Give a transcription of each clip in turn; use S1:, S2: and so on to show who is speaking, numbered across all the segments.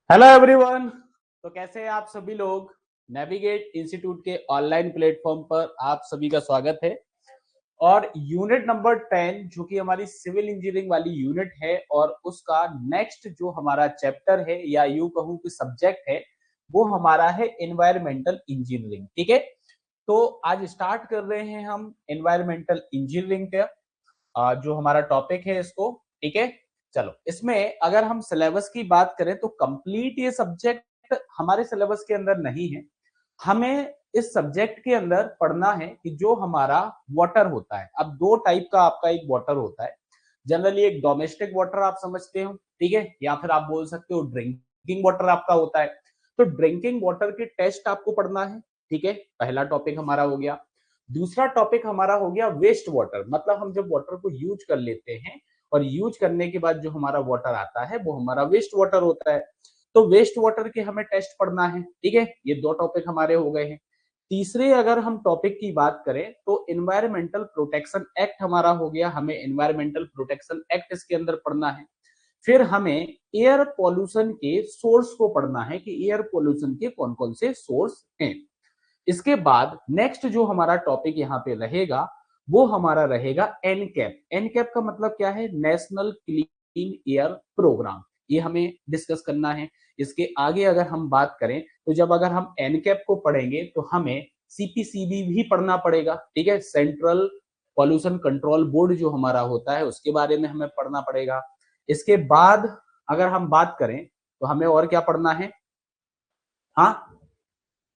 S1: Hello everyone. तो कैसे हैं आप सभी लोग। नेविगेट इंस्टीट्यूट के ऑनलाइन प्लेटफॉर्म पर आप सभी का स्वागत है। और यूनिट नंबर 10 जो कि हमारी सिविल इंजीनियरिंग वाली यूनिट है और उसका नेक्स्ट जो हमारा चैप्टर है या यूं कहूं कि सब्जेक्ट है वो हमारा है एनवायरमेंटल इंजीनियरिंग। ठीक है, तो आज स्टार्ट कर रहे हैं हम एनवायरमेंटल इंजीनियरिंग का जो हमारा टॉपिक है इसको। ठीक है, चलो इसमें अगर हम सिलेबस की बात करें तो कंप्लीट ये सब्जेक्ट हमारे सिलेबस के अंदर नहीं है। हमें इस सब्जेक्ट के अंदर पढ़ना है कि जो हमारा वाटर होता है, अब दो टाइप का आपका एक वाटर होता है। जनरली एक डोमेस्टिक वाटर आप समझते हो, ठीक है, या फिर आप बोल सकते हो ड्रिंकिंग वाटर आपका होता है। तो ड्रिंकिंग वाटर के टेस्ट आपको पढ़ना है। ठीक है, पहला टॉपिक हमारा हो गया। दूसरा टॉपिक हमारा हो गया वेस्ट वाटर, मतलब हम जब वाटर को यूज कर लेते हैं और यूज करने के बाद जो हमारा वाटर आता है वो हमारा वेस्ट वाटर होता है। तो वेस्ट वाटर के हमें टेस्ट पढ़ना है। ठीक है, ये दो टॉपिक हमारे हो गए हैं। तीसरे अगर हम टॉपिक की बात करें तो एनवायरमेंटल प्रोटेक्शन एक्ट हमारा हो गया, हमें एनवायरमेंटल प्रोटेक्शन एक्ट इसके अंदर पढ़ना है। फिर हमें एयर पॉल्यूशन के सोर्स को पढ़ना है कि एयर पॉल्यूशन के कौन कौन से सोर्स हैं। इसके बाद नेक्स्ट जो हमारा टॉपिक यहाँ पे रहेगा वो हमारा रहेगा एनकैप। एनकैप का मतलब क्या है? National clean air program. ये हमें डिस्कस करना है। इसके आगे अगर हम बात करें तो जब अगर हम एनकैप को पढ़ेंगे तो हमें सीपीसीबी भी पढ़ना पड़ेगा। ठीक है, सेंट्रल पॉल्यूशन कंट्रोल बोर्ड जो हमारा होता है उसके बारे में हमें पढ़ना पड़ेगा। इसके बाद अगर हम बात करें तो हमें और क्या पढ़ना है? हाँ,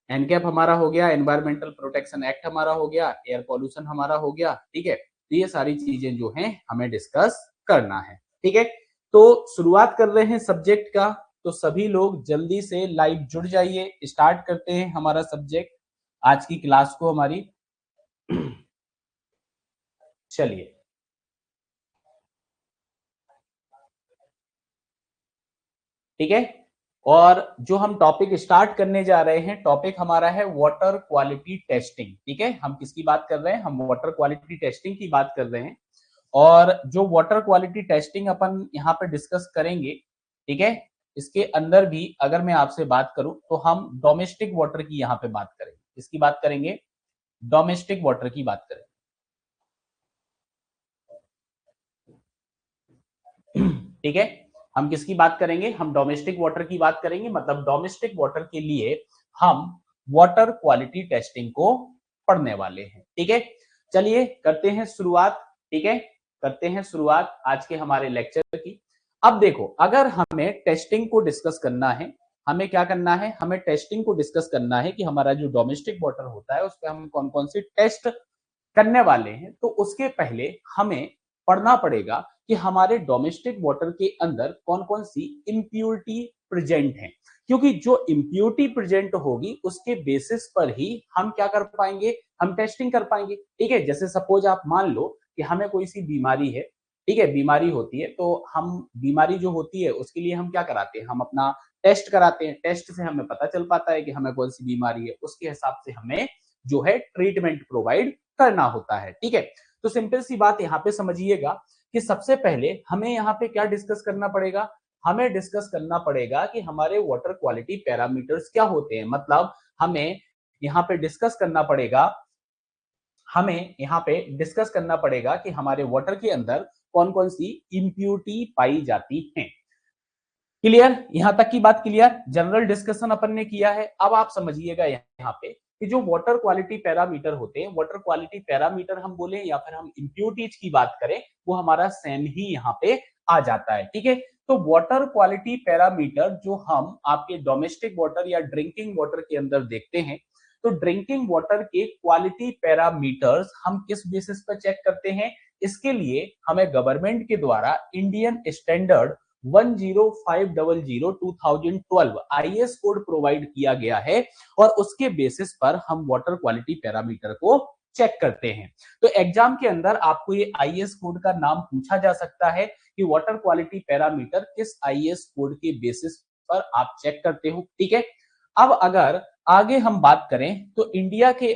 S1: एनकैप हमारा हो गया, एनवायरमेंटल प्रोटेक्शन एक्ट हमारा हो गया, एयर पॉल्यूशन हमारा हो गया। ठीक है, तो ये सारी चीजें जो हैं हमें डिस्कस करना है। ठीक है, तो शुरुआत कर रहे हैं सब्जेक्ट का। तो सभी लोग जल्दी से लाइव जुड़ जाइए, स्टार्ट करते हैं हमारा सब्जेक्ट आज की क्लास को हमारी। चलिए, ठीक है। और जो हम टॉपिक स्टार्ट करने जा रहे हैं, टॉपिक हमारा है वाटर क्वालिटी टेस्टिंग। ठीक है, हम किसकी बात कर रहे हैं? हम वाटर क्वालिटी टेस्टिंग की बात कर रहे हैं। और जो वाटर क्वालिटी टेस्टिंग अपन यहाँ पे डिस्कस करेंगे, ठीक है, इसके अंदर भी अगर मैं आपसे बात करूं तो हम डोमेस्टिक वाटर की यहाँ पे बात करेंगे। इसकी बात करेंगे, डोमेस्टिक वाटर की बात करेंगे। ठीक है, हम किसकी बात करेंगे? हम डोमेस्टिक वाटर की बात करेंगे, मतलब डोमेस्टिक वाटर के लिए हम वाटर क्वालिटी टेस्टिंग को पढ़ने वाले हैं। ठीक है, चलिए करते हैं शुरुआत। ठीक है, करते हैं शुरुआत आज के हमारे लेक्चर की। अब देखो, अगर हमें टेस्टिंग को डिस्कस करना है, हमें क्या करना है? हमें टेस्टिंग को डिस्कस करना है कि हमारा जो डोमेस्टिक वाटर होता है उस पर हम कौन कौन सी टेस्ट करने वाले हैं। तो उसके पहले हमें पढ़ना पड़ेगा कि हमारे डोमेस्टिक वाटर के अंदर कौन कौन सी इम्प्योरिटी प्रेजेंट है, क्योंकि जो इम्प्योरिटी प्रेजेंट होगी उसके बेसिस पर ही हम क्या कर पाएंगे? हम टेस्टिंग कर पाएंगे। ठीक है, जैसे सपोज आप मान लो कि हमें कोई सी बीमारी है। ठीक है, बीमारी होती है तो हम बीमारी जो होती है उसके लिए हम क्या कराते हैं? हम अपना टेस्ट कराते हैं। टेस्ट से हमें पता चल पाता है कि हमें कौन सी बीमारी है, उसके हिसाब से हमें जो है ट्रीटमेंट प्रोवाइड करना होता है। ठीक है, तो सिंपल सी बात यहाँ पे समझिएगा कि सबसे पहले हमें यहाँ पे क्या डिस्कस करना पड़ेगा? हमें डिस्कस करना पड़ेगा कि हमारे वाटर क्वालिटी पैरामीटर्स क्या होते हैं। मतलब हमें यहाँ पे डिस्कस करना पड़ेगा, हमें यहाँ पे डिस्कस करना पड़ेगा कि हमारे वाटर के अंदर कौन कौन सी इम्प्यूरिटी पाई जाती हैं। क्लियर? यहां तक की बात क्लियर? जनरल डिस्कशन अपन ने किया है। अब आप समझिएगा यहाँ पे कि जो वाटर क्वालिटी पैरामीटर होते हैं, वाटर क्वालिटी पैरामीटर हम बोले या फिर हम इम्प्यूरिटीज की बात करें, वो हमारा सेम ही यहाँ पे आ जाता है। ठीक है, तो वाटर क्वालिटी पैरामीटर जो हम आपके डोमेस्टिक वाटर या ड्रिंकिंग वाटर के अंदर देखते हैं, तो ड्रिंकिंग वाटर के क्वालिटी पैरामीटर्स हम किस बेसिस पर चेक करते हैं? इसके लिए हमें गवर्नमेंट के द्वारा Indian standard 10500 2012 IS code provide किया गया है और उसके बेसिस पर हम वाटर क्वालिटी पैरामीटर को चेक करते हैं। तो एग्जाम के अंदर आपको ये आईएस कोड का नाम पूछा जा सकता है कि वाटर क्वालिटी पैरामीटर किस आईएस कोड के बेसिस पर आप चेक करते हो। ठीक है, अब अगर आगे हम बात करें तो इंडिया के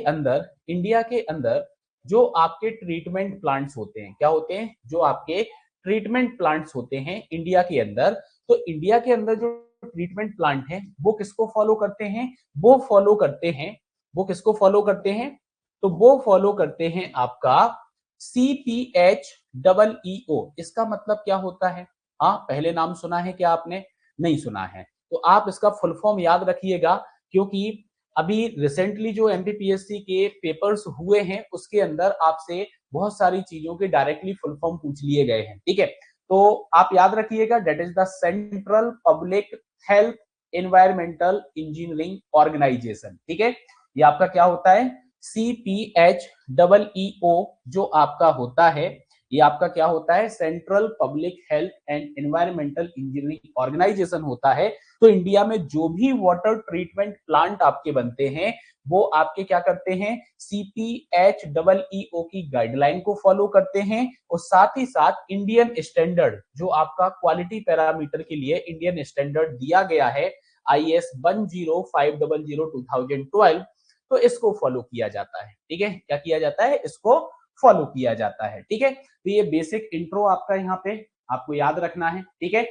S1: अंदर जो आपके ट्रीटमेंट प्लांट्स होते हैं, क्या होते हैं? जो आपके ट्रीटमेंट प्लांट्स होते हैं इंडिया के अंदर, तो इंडिया के अंदर जो ट्रीटमेंट प्लांट है वो किसको फॉलो करते हैं, वो फॉलो करते हैं, वो किसको फॉलो करते हैं, तो वो फॉलो करते हैं आपका CPHEEO। इसका मतलब क्या होता है? हाँ, पहले नाम सुना है क्या आपने? नहीं सुना है, तो आप इसका फुल फॉर्म याद रखिएगा, क्योंकि अभी रिसेंटली जो एमपीपीएससी के पेपर्स हुए हैं उसके अंदर आपसे बहुत सारी चीजों के डायरेक्टली फुल फॉर्म पूछ लिए गए हैं। ठीक है, तो आप याद रखिएगा, that is the central public health environmental engineering organisation. ठीक है, ये आपका क्या होता है? CPHEEO जो आपका होता है, ये आपका क्या होता है? Central public health and environmental engineering organisation होता है। तो इंडिया में जो भी वाटर ट्रीटमेंट प्लांट आपके बनते हैं वो आपके क्या करते हैं? CPHEEO की गाइडलाइन को फॉलो करते हैं, और साथ ही साथ इंडियन स्टैंडर्ड जो आपका क्वालिटी पैरामीटर के लिए इंडियन स्टैंडर्ड दिया गया है IS 10500/2012, तो इसको फॉलो किया जाता है। ठीक है, क्या किया जाता है? इसको फॉलो किया जाता है। ठीक है, तो ये बेसिक इंट्रो आपका यहाँ पे आपको याद रखना है। ठीक है,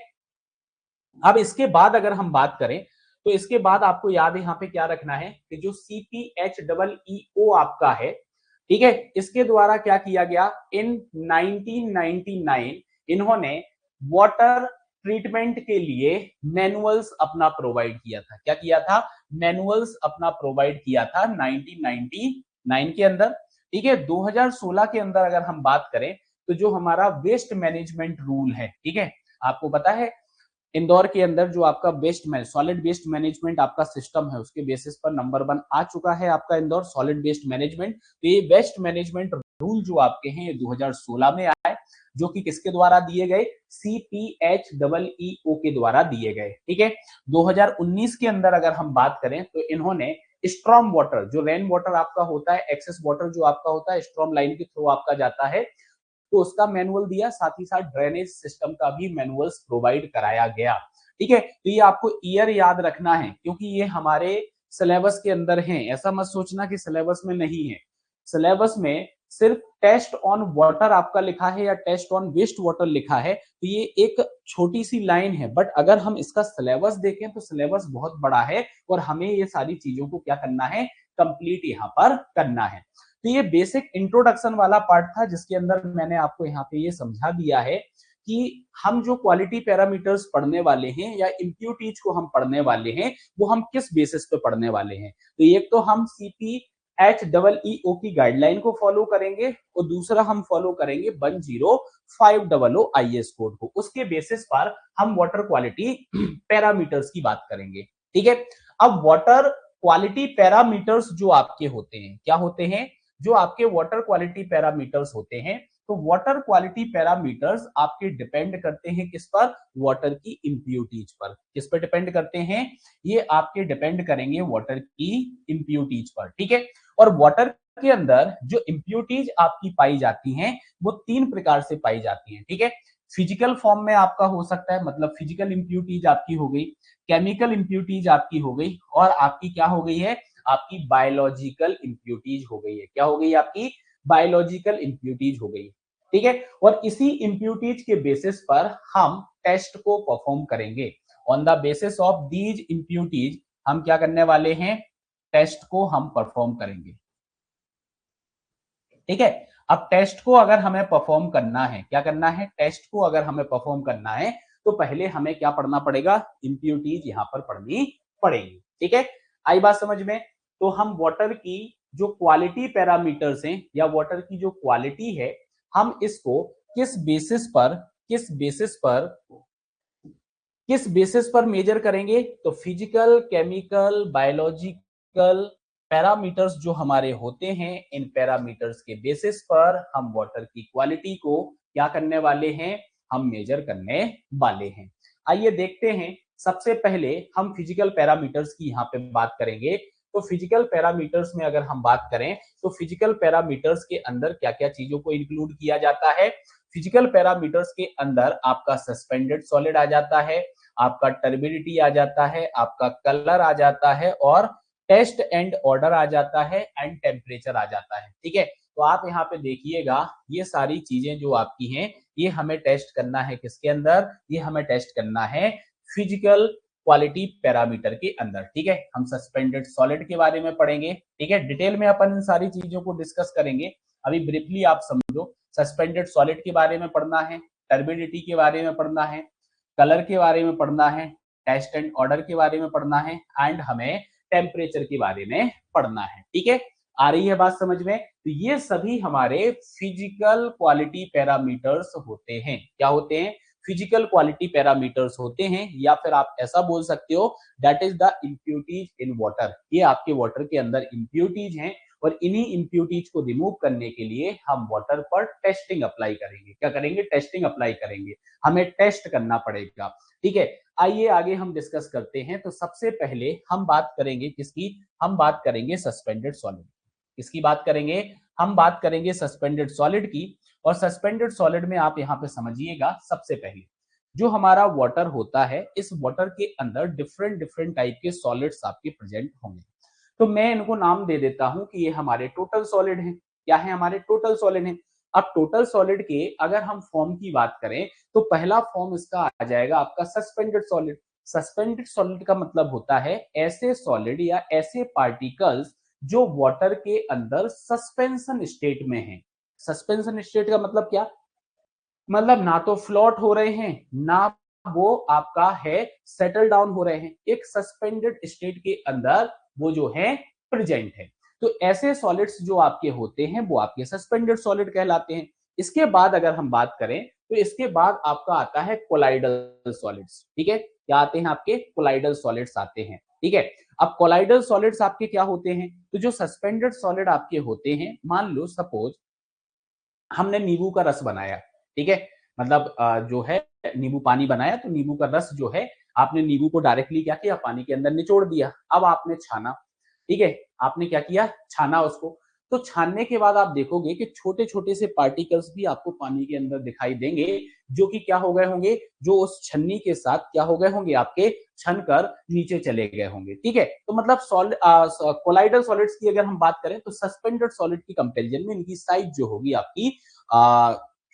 S1: अब इसके बाद अगर हम बात करें तो इसके बाद आपको याद यहाँ पे क्या रखना है कि जो CPHEEO आपका है, ठीक है, इसके द्वारा क्या किया गया? इन 1999 इन्होंने वाटर ट्रीटमेंट के लिए मैनुअल्स अपना प्रोवाइड किया था। क्या किया था? मैनुअल्स अपना प्रोवाइड किया था 1999 के अंदर। ठीक है, 2016 के अंदर अगर हम बात करें तो जो हमारा वेस्ट मैनेजमेंट रूल है, ठीक है, आपको पता है इंदौर के अंदर जो आपका वेस्ट सॉलिड वेस्ट मैनेजमेंट आपका सिस्टम है उसके बेसिस पर नंबर 1 आ चुका है आपका इंदौर सॉलिड वेस्ट मैनेजमेंट। तो ये वेस्ट मैनेजमेंट रूल जो आपके हैं ये 2016 में आए, जो कि किसके द्वारा दिए गए? CPHEEO के द्वारा दिए गए। ठीक है, 2019 के अंदर अगर हम बात करें तो इन्होंने स्ट्रॉम वाटर, जो रेन वाटर आपका होता है, एक्सेस वाटर जो आपका होता है स्ट्रॉम लाइन के थ्रू आपका जाता है, तो उसका मैनुअल दिया, साथ ही साथ ड्रेनेज सिस्टम का भी मैनुअल्स प्रोवाइड कराया गया। ठीक है, तो ये आपको ईयर याद रखना है क्योंकि ये हमारे सिलेबस के अंदर है। ऐसा मत सोचना कि सिलेबस में नहीं है, सिलेबस में सिर्फ टेस्ट ऑन वाटर आपका लिखा है या टेस्ट ऑन वेस्ट वाटर लिखा है, तो ये एक छोटी सी लाइन है, बट अगर हम इसका सिलेबस देखें तो सिलेबस बहुत बड़ा है और हमें ये सारी चीजों को क्या करना है? कंप्लीट यहाँ पर करना है। तो ये बेसिक इंट्रोडक्शन वाला पार्ट था जिसके अंदर मैंने आपको यहाँ पे ये समझा दिया है कि हम जो क्वालिटी पैरामीटर्स पढ़ने वाले हैं या इम्प्यूटीज को हम पढ़ने वाले हैं वो हम किस बेसिस पे पढ़ने वाले हैं। तो एक तो हम CPHEEO की गाइडलाइन को फॉलो करेंगे और दूसरा हम फॉलो करेंगे 10500 IS कोड को। उसके बेसिस पर हम वाटर क्वालिटी पैरामीटर्स की बात करेंगे। ठीक है, अब वाटर क्वालिटी पैरामीटर्स जो आपके होते हैं, क्या होते हैं? जो आपके वाटर क्वालिटी पैरामीटर्स होते हैं, तो वाटर क्वालिटी पैरामीटर्स आपके डिपेंड करते हैं किस पर? वाटर की इम्प्यूटीज पर। किस पर डिपेंड करते हैं? ये आपके डिपेंड करेंगे वाटर की इम्प्यूटीज पर। ठीक है, और वाटर के अंदर जो इम्प्यूटीज आपकी पाई जाती हैं वो 3 प्रकार से पाई जाती हैं। ठीक है, फिजिकल फॉर्म में आपका हो सकता है, मतलब फिजिकल इम्प्यूटीज आपकी हो गई, केमिकल इम्प्यूटीज आपकी हो गई, और आपकी क्या हो गई है? आपकी बायोलॉजिकल इम्प्यूटीज हो गई है। क्या हो गई? आपकी बायोलॉजिकल इम्प्यूटीज हो गई। ठीक है, और इसी इम्प्यूटीज के बेसिस पर हम टेस्ट को परफॉर्म करेंगे। On the basis of these impurities हम क्या करने वाले हैं? टेस्ट को हम परफॉर्म करेंगे। ठीक है, अब टेस्ट को अगर हमें परफॉर्म करना है, क्या करना है? टेस्ट को अगर हमें परफॉर्म करना है तो पहले हमें क्या पढ़ना पड़ेगा? इम्प्यूटीज यहां पर पढ़नी पड़ेगी। ठीक है, आई बात समझ में? तो हम वाटर की जो क्वालिटी पैरामीटर्स हैं या वाटर की जो क्वालिटी है, हम इसको किस बेसिस पर किस बेसिस पर मेजर करेंगे? तो फिजिकल, केमिकल, बायोलॉजिकल पैरामीटर्स जो हमारे होते हैं, इन पैरामीटर्स के बेसिस पर हम वाटर की क्वालिटी को क्या करने वाले हैं? हम मेजर करने वाले हैं। आइए देखते हैं, सबसे पहले हम फिजिकल पैरामीटर्स की यहाँ पे बात करेंगे। तो फिजिकल पैरामीटर्स में अगर हम बात करें तो फिजिकल पैरामीटर्स के अंदर क्या क्या चीजों को इंक्लूड किया जाता है? फिजिकल पैरामीटर्स के अंदर आपका सस्पेंडेड सॉलिड आ जाता है, आपका टर्बिडिटी आ जाता है, आपका कलर आ जाता है, और टेस्ट एंड ऑर्डर आ जाता है, एंड टेम्परेचर आ जाता है। ठीक है, तो आप यहाँ पे देखिएगा ये सारी चीजें जो आपकी हैं ये हमें टेस्ट करना है किसके अंदर? ये हमें टेस्ट करना है फिजिकल क्वालिटी पैरामीटर के अंदर। ठीक है, हम सस्पेंडेड सॉलिड के बारे में पढ़ेंगे। ठीक है, डिटेल में अपन इन सारी चीजों को डिस्कस करेंगे। अभी ब्रीफली आप समझो, सस्पेंडेड सॉलिड के बारे में पढ़ना है, टर्बिडिटी के बारे में पढ़ना है, कलर के बारे में पढ़ना है, टेस्ट एंड ऑर्डर के बारे में पढ़ना है, एंड हमें टेम्परेचर के बारे में पढ़ना है। ठीक है, आ रही है बात समझ में? तो ये सभी हमारे फिजिकल क्वालिटी पैरामीटर्स होते हैं। क्या होते हैं? फिजिकल क्वालिटी पैरामीटर्स होते हैं, या फिर आप ऐसा बोल सकते हो that is the impurities in water. ये आपके वाटर के अंदर इम्प्यूरिटीज हैं, और इन्हीं इम्प्यूरिटीज को रिमूव करने के लिए हम वाटर पर टेस्टिंग अप्लाई करेंगे। क्या करेंगे? टेस्टिंग अप्लाई करेंगे, हमें टेस्ट करना पड़ेगा। ठीक है, आइए आगे हम डिस्कस करते हैं। तो सबसे पहले हम बात करेंगे किसकी? हम बात करेंगे सस्पेंडेड सॉलिड। किसकी बात करेंगे? हम बात करेंगे सस्पेंडेड सॉलिड की। और सस्पेंडेड सॉलिड में आप यहाँ पे समझिएगा, सबसे पहले जो हमारा वाटर होता है, इस वाटर के अंदर डिफरेंट डिफरेंट टाइप के सॉलिड्स आपके प्रेजेंट होंगे। तो मैं इनको नाम दे देता हूं कि ये हमारे टोटल सॉलिड हैं। क्या है? हमारे टोटल सॉलिड हैं। अब टोटल सॉलिड के अगर हम फॉर्म की बात करें, तो पहला फॉर्म इसका आ जाएगा आपका सस्पेंडेड सॉलिड। सस्पेंडेड सॉलिड का मतलब होता है ऐसे सॉलिड या ऐसे पार्टिकल्स जो वाटर के अंदर सस्पेंशन स्टेट में है। सस्पेंशन स्टेट का मतलब क्या? मतलब ना तो फ्लोट हो रहे हैं, ना वो आपका है सेटल डाउन हो रहे हैं, एक सस्पेंडेड स्टेट के अंदर वो जो है प्रेजेंट है। तो ऐसे सॉलिड्स जो आपके होते हैं वो आपके सस्पेंडेड सॉलिड कहलाते हैं। इसके बाद अगर हम बात करें, तो इसके बाद आपका आता है कोलाइडल सॉलिड्स। ठीक है, क्या आते हैं? आपके कोलाइडल सॉलिड्स आते हैं। ठीक है, अब कोलाइडल सॉलिड्स आपके क्या होते हैं? तो जो सस्पेंडेड सॉलिड आपके होते हैं, मान लो सपोज हमने नींबू का रस बनाया। ठीक है, मतलब जो है नींबू पानी बनाया, तो नींबू का रस जो है, आपने नींबू को डायरेक्टली क्या किया? पानी के अंदर निचोड़ दिया। अब आपने छाना। ठीक है, आपने क्या किया? छाना उसको। तो छानने के बाद आप देखोगे कि छोटे छोटे से पार्टिकल्स भी आपको पानी के अंदर दिखाई देंगे, जो कि क्या हो गए होंगे? जो उस छन्नी के साथ क्या हो गए होंगे? आपके छन कर नीचे चले गए होंगे। ठीक है, तो मतलब कोलाइडल सॉलिड्स की अगर हम बात करें, तो सस्पेंडेड सॉलिड की कंपेरिजन में इनकी साइज जो होगी आपकी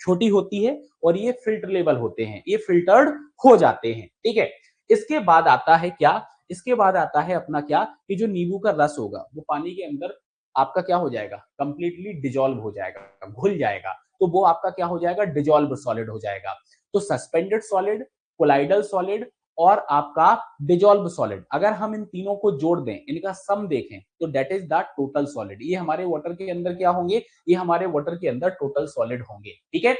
S1: छोटी होती है, और ये फिल्टरेबल होते हैं, ये फिल्टर्ड हो जाते हैं। ठीक है, इसके बाद आता है क्या? इसके बाद आता है अपना क्या, कि जो नींबू का रस होगा वो पानी के अंदर आपका क्या हो जाएगा? कंप्लीटली डिजोल्व हो जाएगा, घुल जाएगा। तो वो आपका क्या हो जाएगा? डिजोल्व सॉलिड हो जाएगा। तो सस्पेंडेड सॉलिड, कोलाइडल सॉलिड और आपका डिजोल्व सॉलिड, अगर हम इन तीनों को जोड़ दें, इनका सम देखें, तो that is the total solid. ये हमारे वाटर के अंदर क्या होंगे? ये हमारे वाटर के अंदर टोटल सॉलिड होंगे। ठीक है,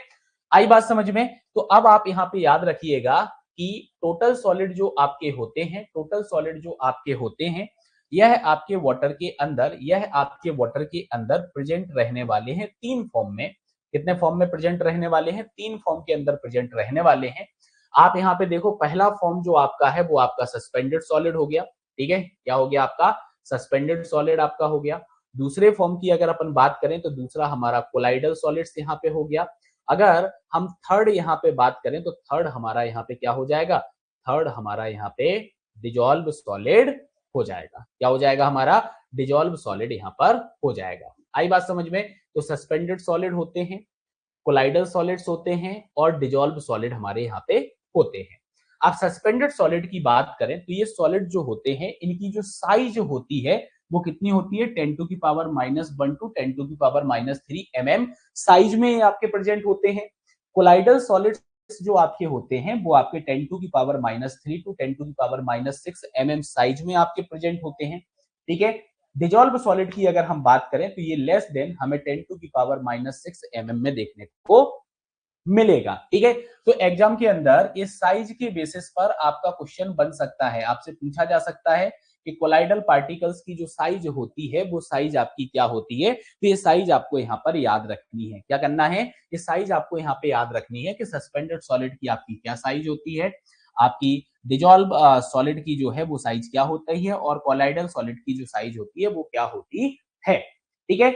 S1: आई बात समझ में? तो अब आप यहाँ पे याद रखिएगा कि टोटल सॉलिड जो आपके होते हैं, टोटल सॉलिड जो आपके होते हैं, यह आपके वाटर के अंदर, यह आपके वाटर के अंदर प्रेजेंट रहने वाले हैं तीन फॉर्म में। कितने फॉर्म में प्रेजेंट रहने वाले हैं? तीन फॉर्म के अंदर प्रेजेंट रहने वाले हैं। आप यहाँ पे देखो, पहला फॉर्म जो आपका है वो आपका सस्पेंडेड सॉलिड हो गया। ठीक है, क्या हो गया? आपका सस्पेंडेड सॉलिड आपका हो गया। दूसरे फॉर्म की अगर अपन बात करें, तो दूसरा हमारा कोलाइडल सॉलिड्स यहाँ पे हो गया। अगर हम थर्ड यहाँ पे बात करें, तो थर्ड हमारा यहाँ पे क्या हो जाएगा? थर्ड हमारा यहाँ पे डिजोल्व सॉलिड हो जाएगा। क्या हो जाएगा? हमारा डिजोल्व सॉलिड यहाँ पर हो जाएगा। आई बात समझ में? तो सस्पेंडेड सॉलिड होते हैं, कोलाइडल सॉलिड्स होते हैं, और डिजोल्व सॉलिड हमारे यहाँ पे होते हैं। आप सस्पेंडेड सॉलिड की बात करें, तो ये सॉलिड जो होते हैं, इनकी जो साइज होती है वो कितनी होती है? 10 टू की पावर -1 टू 10 टू की पावर -3 mm साइज में आपके प्रेजेंट होते हैं। कोलाइडल सॉलिड्स जो आपके होते हैं वो आपके 10 टू की पावर -3 टू 10 टू की पावर -6 mm साइज में आपके प्रेजेंट होते हैं। ठीक है, डिजोल्व सॉलिड की अगर हम बात करें, तो ये लेस देन हमें 10 टू की पावर -6 mm में देखने को मिलेगा। ठीक है, तो एग्जाम के अंदर इस साइज के बेसिस पर आपका क्वेश्चन बन सकता है, आपसे पूछा जा सकता है कि कोलाइडल पार्टिकल्स की जो साइज होती है वो साइज आपकी क्या होती है। तो ये साइज आपको यहाँ पर याद रखनी है। क्या करना है? ये साइज आपको यहाँ पे याद रखनी है कि सस्पेंडेड सॉलिड की आपकी क्या साइज होती है, आपकी डिजोल्व सॉलिड की जो है वो साइज क्या होती है, और कोलाइडल सॉलिड की जो साइज होती है वो क्या होती है। ठीक है,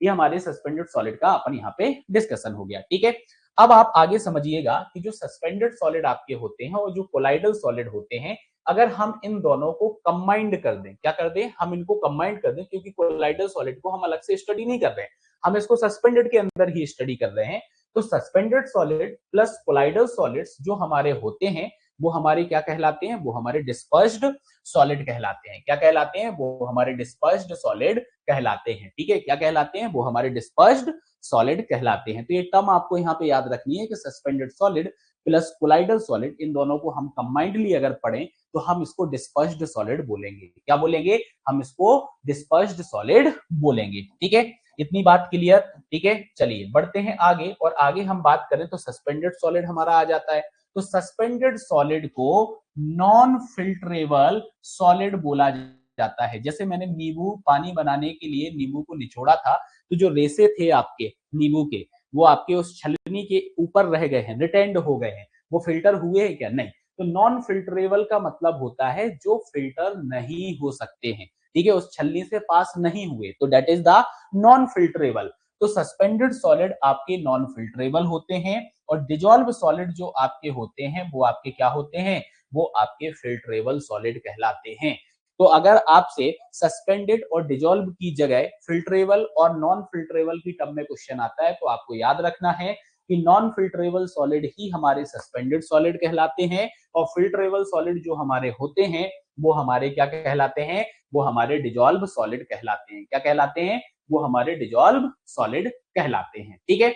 S1: ये हमारे सस्पेंडेड सॉलिड का अपन यहाँ पे डिस्कशन हो गया। ठीक है, अब आप आगे समझिएगा कि जो सस्पेंडेड सॉलिड आपके होते हैं और जो कोलाइडल सॉलिड होते हैं, अगर हम इन दोनों को कंबाइंड कर दें, क्या कर दें? हम इनको कंबाइंड कर दें, क्योंकि कोलाइडल सॉलिड को हम अलग से स्टडी नहीं कर रहे हैं, हम इसको सस्पेंडेड के अंदर ही स्टडी कर रहे हैं। तो suspended solid plus colloidal solids जो हमारे होते हैं, वो हमारे क्या कहलाते हैं, वो हमारे डिस्पर्स्ड सॉलिड कहलाते हैं। क्या कहलाते हैं, वो हमारे डिस्पर्स्ड सॉलिड कहलाते हैं। ठीक है, क्या कहलाते हैं, वो हमारे डिस्पर्स्ड सॉलिड कहलाते हैं। तो ये टर्म आपको यहाँ पे याद रखनी है कि suspended solid plus colloidal solid, इन दोनों को हम कंबाइंडली अगर पढ़ें तो हम इसको डिस्पर्स्ड सॉलिड बोलेंगे। क्या बोलेंगे, हम इसको डिस्पर्स्ड सॉलिड बोलेंगे। ठीक है, इतनी बात क्लियर। ठीक है, चलिए बढ़ते हैं आगे, और आगे हम बात करें तो सस्पेंडेड सॉलिड हमारा आ जाता है। तो सस्पेंडेड सॉलिड को नॉन फिल्ट्रेबल सॉलिड बोला जाता है। जैसे मैंने नींबू पानी बनाने के लिए नींबू को निचोड़ा था, तो जो रेसे थे आपके नींबू के, वो आपके उस छलनी के ऊपर रह गए हैं, रिटेंड हो गए हैं, वो फिल्टर हुए हैं क्या, नहीं। तो नॉन फिल्टरेबल का मतलब होता है जो फिल्टर नहीं हो सकते हैं। ठीक है, उस छलनी से पास नहीं हुए, तो that is the non filterable. तो सस्पेंडेड सॉलिड आपके नॉन फिल्टरेबल होते हैं, और डिजॉल्व सॉलिड जो आपके होते हैं वो आपके क्या होते हैं, वो आपके फिल्टरेबल सॉलिड कहलाते हैं। तो अगर आपसे सस्पेंडेड और डिजॉल्व की जगह फिल्टरेबल और नॉन फिल्टरेबल की टर्म में क्वेश्चन आता है, तो आपको याद रखना है कि नॉन फिल्टरेबल सॉलिड ही हमारे सस्पेंडेड सॉलिड कहलाते हैं, और फिल्टरेबल सॉलिड जो हमारे होते हैं वो हमारे क्या कहलाते हैं, वो हमारे डिजॉल्व सॉलिड कहलाते हैं। क्या कहलाते हैं, वो हमारे डिजॉल्व सॉलिड कहलाते हैं। ठीक है,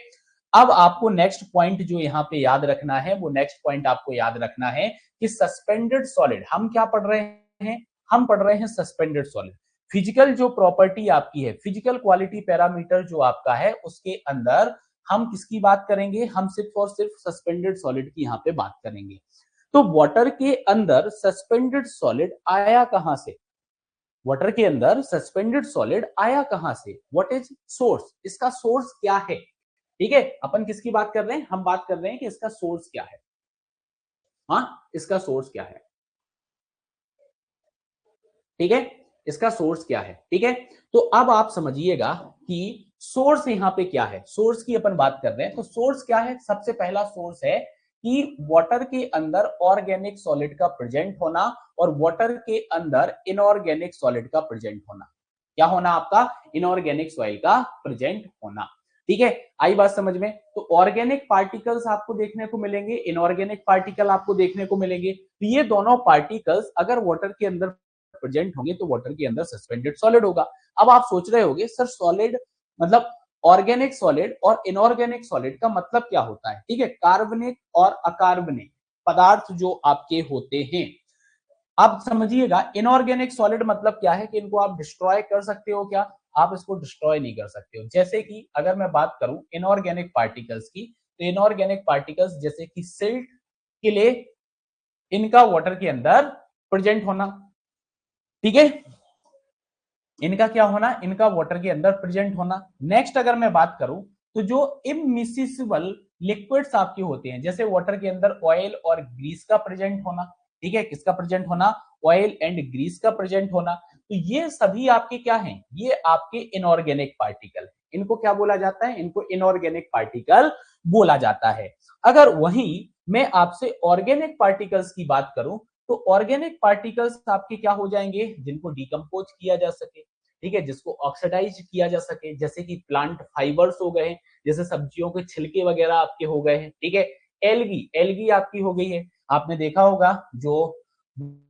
S1: अब आपको नेक्स्ट पॉइंट जो यहाँ पे याद रखना है, वो नेक्स्ट पॉइंट आपको याद रखना है कि सस्पेंडेड सॉलिड हम क्या पढ़ रहे हैं, हम पढ़ रहे हैं सस्पेंडेड सॉलिड। फिजिकल जो प्रॉपर्टी आपकी है, फिजिकल क्वालिटी पैरामीटर जो आपका है, उसके अंदर हम किसकी बात करेंगे, हम सिर्फ और सिर्फ सस्पेंडेड सॉलिड की यहाँ पे बात करेंगे। तो वाटर के अंदर सस्पेंडेड सॉलिड आया कहां से, वाटर के अंदर सस्पेंडेड सॉलिड आया कहां से, व्हाट इज सोर्स, इसका सोर्स क्या है। ठीक है, अपन किसकी बात कर रहे हैं, हम बात कर रहे हैं कि इसका सोर्स क्या है। हाँ, इसका सोर्स क्या है। ठीक है, इसका सोर्स क्या है। ठीक है, तो अब आप समझिएगा कि सोर्स यहां पे क्या है, सोर्स की अपन बात कर रहे हैं। तो सोर्स क्या है, सबसे पहला सोर्स है कि वाटर के अंदर ऑर्गेनिक सॉलिड का प्रेजेंट होना, और वाटर के अंदर इनऑर्गेनिक सॉलिड का प्रेजेंट होना। क्या होना आपका, इनऑर्गेनिक सॉइल का प्रेजेंट होना। ठीक है, आई बात समझ में। तो ऑर्गेनिक पार्टिकल्स आपको देखने को मिलेंगे, इनऑर्गेनिक पार्टिकल आपको देखने को मिलेंगे। तो ये दोनों पार्टिकल्स अगर वाटर के अंदर प्रेजेंट होंगे तो वाटर के अंदर सस्पेंडेड सॉलिड होगा। अब आप सोच रहे होंगे सर सॉलिड मतलब ऑर्गेनिक सॉलिड और इनऑर्गेनिक सॉलिड का मतलब क्या होता है। ठीक है, कार्बनिक और अकार्बनिक पदार्थ जो आपके होते हैं। अब समझिएगा इनऑर्गेनिक सॉलिड मतलब क्या है कि इनको आप डिस्ट्रॉय कर सकते हो क्या, आप इसको डिस्ट्रॉय नहीं कर सकते हो। जैसे कि अगर मैं बात करूं इनऑर्गेनिक पार्टिकल्स की, तो इनऑर्गेनिक पार्टिकल्स जैसे कि सिल्ट के लिए इनका वाटर के अंदर प्रेजेंट होना। ठीक है, इनका क्या होना, इनका वाटर के अंदर प्रेजेंट होना। नेक्स्ट अगर मैं बात करूं तो जो इमिसिबल लिक्विड्स आपके होते हैं, जैसे वाटर के अंदर ऑयल और ग्रीस का प्रेजेंट होना। ठीक है, किसका प्रेजेंट होना, ऑयल एंड ग्रीस का प्रेजेंट होना। तो ये सभी आपके क्या हैं, ये आपके इनऑर्गेनिक पार्टिकल। इनको क्या बोला जाता है, इनको इनऑर्गेनिक पार्टिकल बोला जाता है। अगर वहीं मैं आपसे ऑर्गेनिक पार्टिकल्स की बात करूं, तो ऑर्गेनिक पार्टिकल्स आपके क्या हो जाएंगे, जिनको डिकम्पोज किया जा सके। ठीक है, जिसको ऑक्सीडाइज किया जा सके, जैसे कि प्लांट फाइबर्स हो गए, जैसे सब्जियों के छिलके वगैरह आपके हो गए हैं। ठीक है, एल्गी एल्गी आपकी हो गई है। आपने देखा होगा जो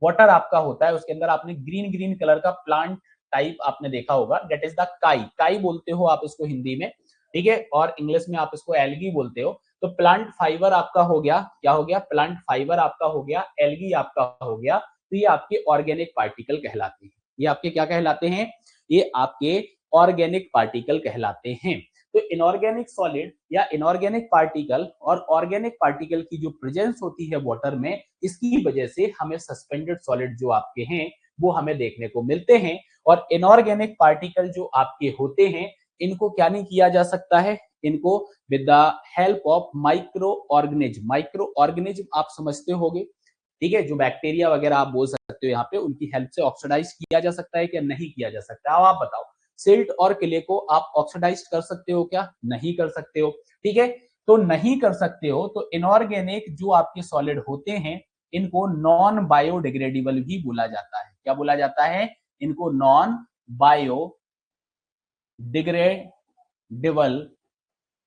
S1: वाटर आपका होता है उसके अंदर आपने ग्रीन ग्रीन कलर का प्लांट टाइप आपने देखा होगा, दैट इज द काई, काई बोलते हो आप इसको हिंदी में। ठीक है, और इंग्लिश में आप इसको एल्गी बोलते हो। तो प्लांट फाइबर आपका हो गया, क्या हो गया, प्लांट फाइबर आपका हो गया, एल्गी आपका हो गया। तो ये आपके ऑर्गेनिक पार्टिकल कहलाते हैं। ये आपके क्या कहलाते हैं, ये आपके ऑर्गेनिक पार्टिकल कहलाते हैं। तो इनऑर्गेनिक सॉलिड या इनऑर्गेनिक पार्टिकल और ऑर्गेनिक पार्टिकल की जो प्रेजेंस होती है वाटर में, इसकी वजह से हमें सस्पेंडेड सॉलिड जो आपके हैं वो हमें देखने को मिलते हैं। और इनऑर्गेनिक पार्टिकल जो आपके होते हैं इनको क्या नहीं किया जा सकता है, इनको with the help of micro organism, micro organism आप समझते होंगे। ठीक है, जो बैक्टीरिया वगैरह आप बोल सकते हो यहाँ पे, उनकी हेल्प से ऑक्सीडाइज किया जा सकता है क्या, नहीं किया जा सकता। अब आप बताओ सिल्ट और क्ले को आप ऑक्सीडाइज कर सकते हो क्या, नहीं कर सकते हो। ठीक है, तो नहीं कर सकते हो, तो इनऑर्गेनिक जो आपके सॉलिड होते हैं इनको नॉन बायोडिग्रेडेबल भी बोला जाता है। क्या बोला जाता है, इनको नॉन बायोडिग्रेडेबल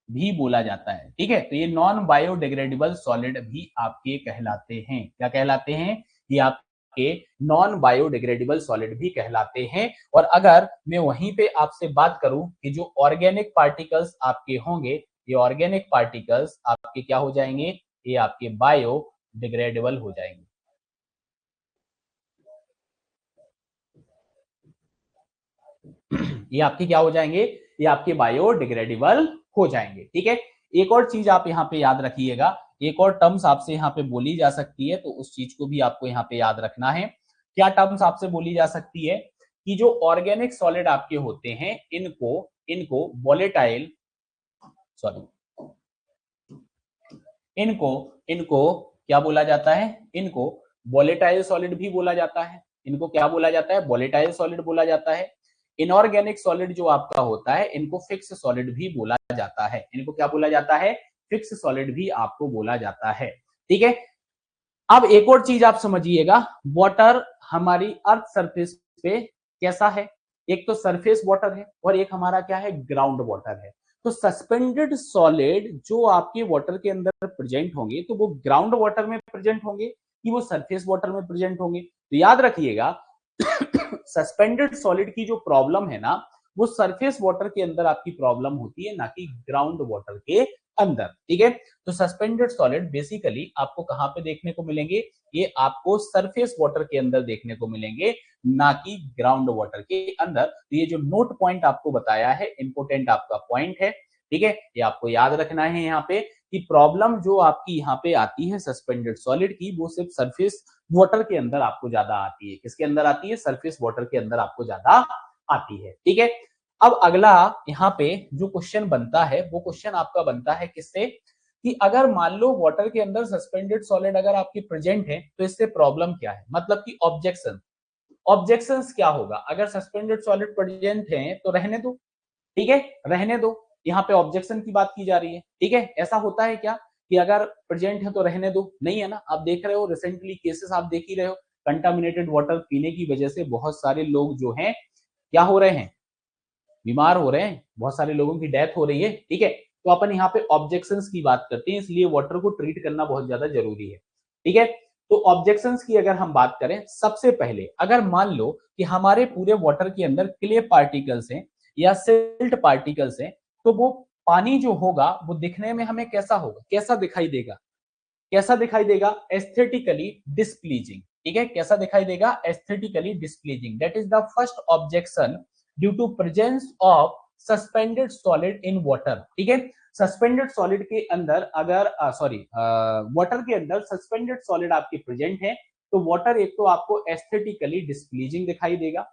S1: भी बोला जाता है। ठीक है, तो ये नॉन बायोडिग्रेडेबल सॉलिड भी आपके कहलाते हैं। क्या कहलाते हैं? ये आपके नॉन बायोडिग्रेडेबल सॉलिड भी कहलाते हैं। और अगर मैं वहीं पे आपसे बात करूं कि जो ऑर्गेनिक पार्टिकल्स आपके होंगे, ये ऑर्गेनिक पार्टिकल्स आपके क्या हो जाएंगे? ये आपके बायोडिग्रेडेबल हो जाएंगे। ये आपके क्या हो जाएंगे? ये आपके बायोडिग्रेडेबल हो जाएंगे। ठीक है, एक और चीज आप यहाँ पे याद रखिएगा, एक और टर्म्स आपसे यहाँ पे बोली जा सकती है, तो उस चीज को भी आपको यहाँ पे याद रखना है। क्या टर्म्स आपसे बोली जा सकती है? कि जो ऑर्गेनिक सॉलिड आपके होते हैं, इनको इनको वोलेटाइल, सॉरी, इनको इनको क्या बोला जाता है? इनको वोलेटाइल सॉलिड भी बोला जाता है। इनको क्या बोला जाता है? वोलेटाइल सॉलिड बोला जाता है। इनऑर्गेनिक सॉलिड जो आपका होता है, इनको फिक्स सॉलिड भी बोला जाता है। इनको क्या बोला जाता है? फिक्स सॉलिड भी आपको बोला जाता है। ठीक है, अब एक और चीज आप समझिएगा, वाटर हमारी अर्थ सरफेस पे कैसा है? एक तो सरफेस वाटर है और एक हमारा क्या है? ग्राउंड वाटर है। तो सस्पेंडेड सॉलिड जो आपके वाटर के अंदर प्रेजेंट होंगे, तो वो ग्राउंड वाटर में प्रेजेंट होंगे कि वो सरफेस वाटर में प्रेजेंट होंगे? तो याद रखिएगा सस्पेंडेड सॉलिड की जो प्रॉब्लम है ना, वो सरफेस वाटर के अंदर आपकी प्रॉब्लम होती है, ना कि ग्राउंड वाटर के अंदर। ठीक है, तो सस्पेंडेड सॉलिड बेसिकली आपको कहां पे देखने को मिलेंगे? ये आपको सरफेस वाटर के अंदर देखने को मिलेंगे, ना कि ग्राउंड वाटर के अंदर। तो ये जो नोट पॉइंट आपको बताया है, इंपोर्टेंट आपका पॉइंट है। ठीक है, ये आपको याद रखना है यहाँ पे कि प्रॉब्लम जो आपकी यहाँ पे आती है सस्पेंडेड सॉलिड की, वो सिर्फ सरफेस वाटर के अंदर आपको ज्यादा आती है। किसके अंदर आती है? सरफेस वाटर के अंदर आपको ज्यादा आती है। ठीक है, अब अगला यहाँ पे जो क्वेश्चन बनता है, वो क्वेश्चन आपका बनता है किससे? कि अगर मान लो वाटर के अंदर सस्पेंडेड सॉलिड अगर आपकी प्रेजेंट है, तो इससे प्रॉब्लम क्या है? मतलब कि ऑब्जेक्शन, ऑब्जेक्शंस क्या होगा? अगर सस्पेंडेड सॉलिड प्रेजेंट है तो रहने दो। ठीक है, रहने दो। यहाँ पे ऑब्जेक्शन की बात की जा रही है। ठीक है, ऐसा होता है क्या कि अगर प्रेजेंट है तो रहने दो? नहीं है ना। आप देख रहे हो रिसेंटली केसेस, आप देख ही रहे हो, कंटामिनेटेड वाटर पीने की वजह से बहुत सारे लोग जो हैं क्या हो रहे हैं? बीमार हो रहे हैं, बहुत सारे लोगों की डेथ हो रही है। ठीक है, तो अपन यहाँ पे ऑब्जेक्शंस की बात करते हैं, इसलिए वाटर को ट्रीट करना बहुत ज्यादा जरूरी है। ठीक है, तो ऑब्जेक्शंस की अगर हम बात करें, सबसे पहले अगर मान लो कि हमारे पूरे वाटर के अंदर क्ले पार्टिकल्स हैं या सिल्ट पार्टिकल्स हैं, तो वो पानी जो होगा वो दिखने में हमें कैसा होगा? कैसा दिखाई देगा? कैसा दिखाई देगा? Aesthetically displeasing. ठीक है, कैसा दिखाई देगा? Aesthetically displeasing. That is the first objection due to presence of suspended solid in water. ठीक है, सस्पेंडेड सॉलिड के अंदर अगर वाटर के अंदर सस्पेंडेड सॉलिड आपके प्रेजेंट है, तो वाटर एक तो आपको एस्थेटिकली डिस्प्लीजिंग दिखाई देगा।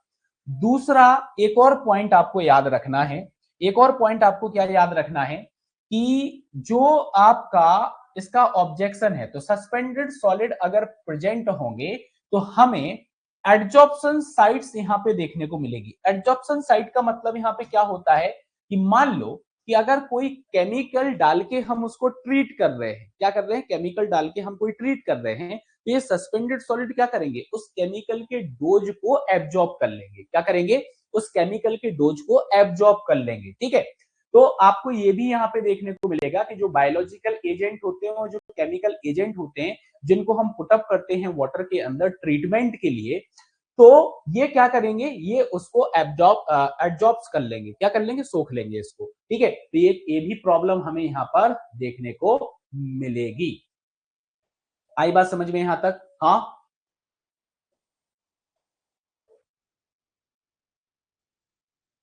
S1: दूसरा, एक और पॉइंट आपको याद रखना है, एक और पॉइंट आपको क्या याद रखना है कि जो आपका इसका ऑब्जेक्शन है, तो सस्पेंडेड सॉलिड अगर प्रेजेंट होंगे तो हमें एडजॉर्प्शन साइट्स यहां पे देखने को मिलेगी। एडजॉर्प्शन साइट का मतलब यहां पे क्या होता है कि मान लो कि अगर कोई केमिकल डाल के हम उसको ट्रीट कर रहे हैं, क्या कर रहे हैं? केमिकल डाल के हम कोई ट्रीट कर रहे हैं, तो ये सस्पेंडेड सॉलिड क्या करेंगे? उस केमिकल के डोज को एब्जॉर्ब कर लेंगे। क्या करेंगे? उस केमिकल के डोज को एब्जॉर्ब कर लेंगे। ठीक है, तो आपको ये भी यहाँ पे देखने को मिलेगा कि जो बायोलॉजिकल एजेंट होते हैं और जो केमिकल एजेंट होते हैं, जिनको हम पुटअप करते हैं वाटर के अंदर ट्रीटमेंट के लिए, तो ये क्या करेंगे? ये उसको एब्जॉर्ब कर लेंगे। क्या कर लेंगे? सोख लेंगे इसको। ठीक है, तो ये भी प्रॉब्लम हमें यहाँ पर देखने को मिलेगी। आई बात समझ में यहां तक? हाँ,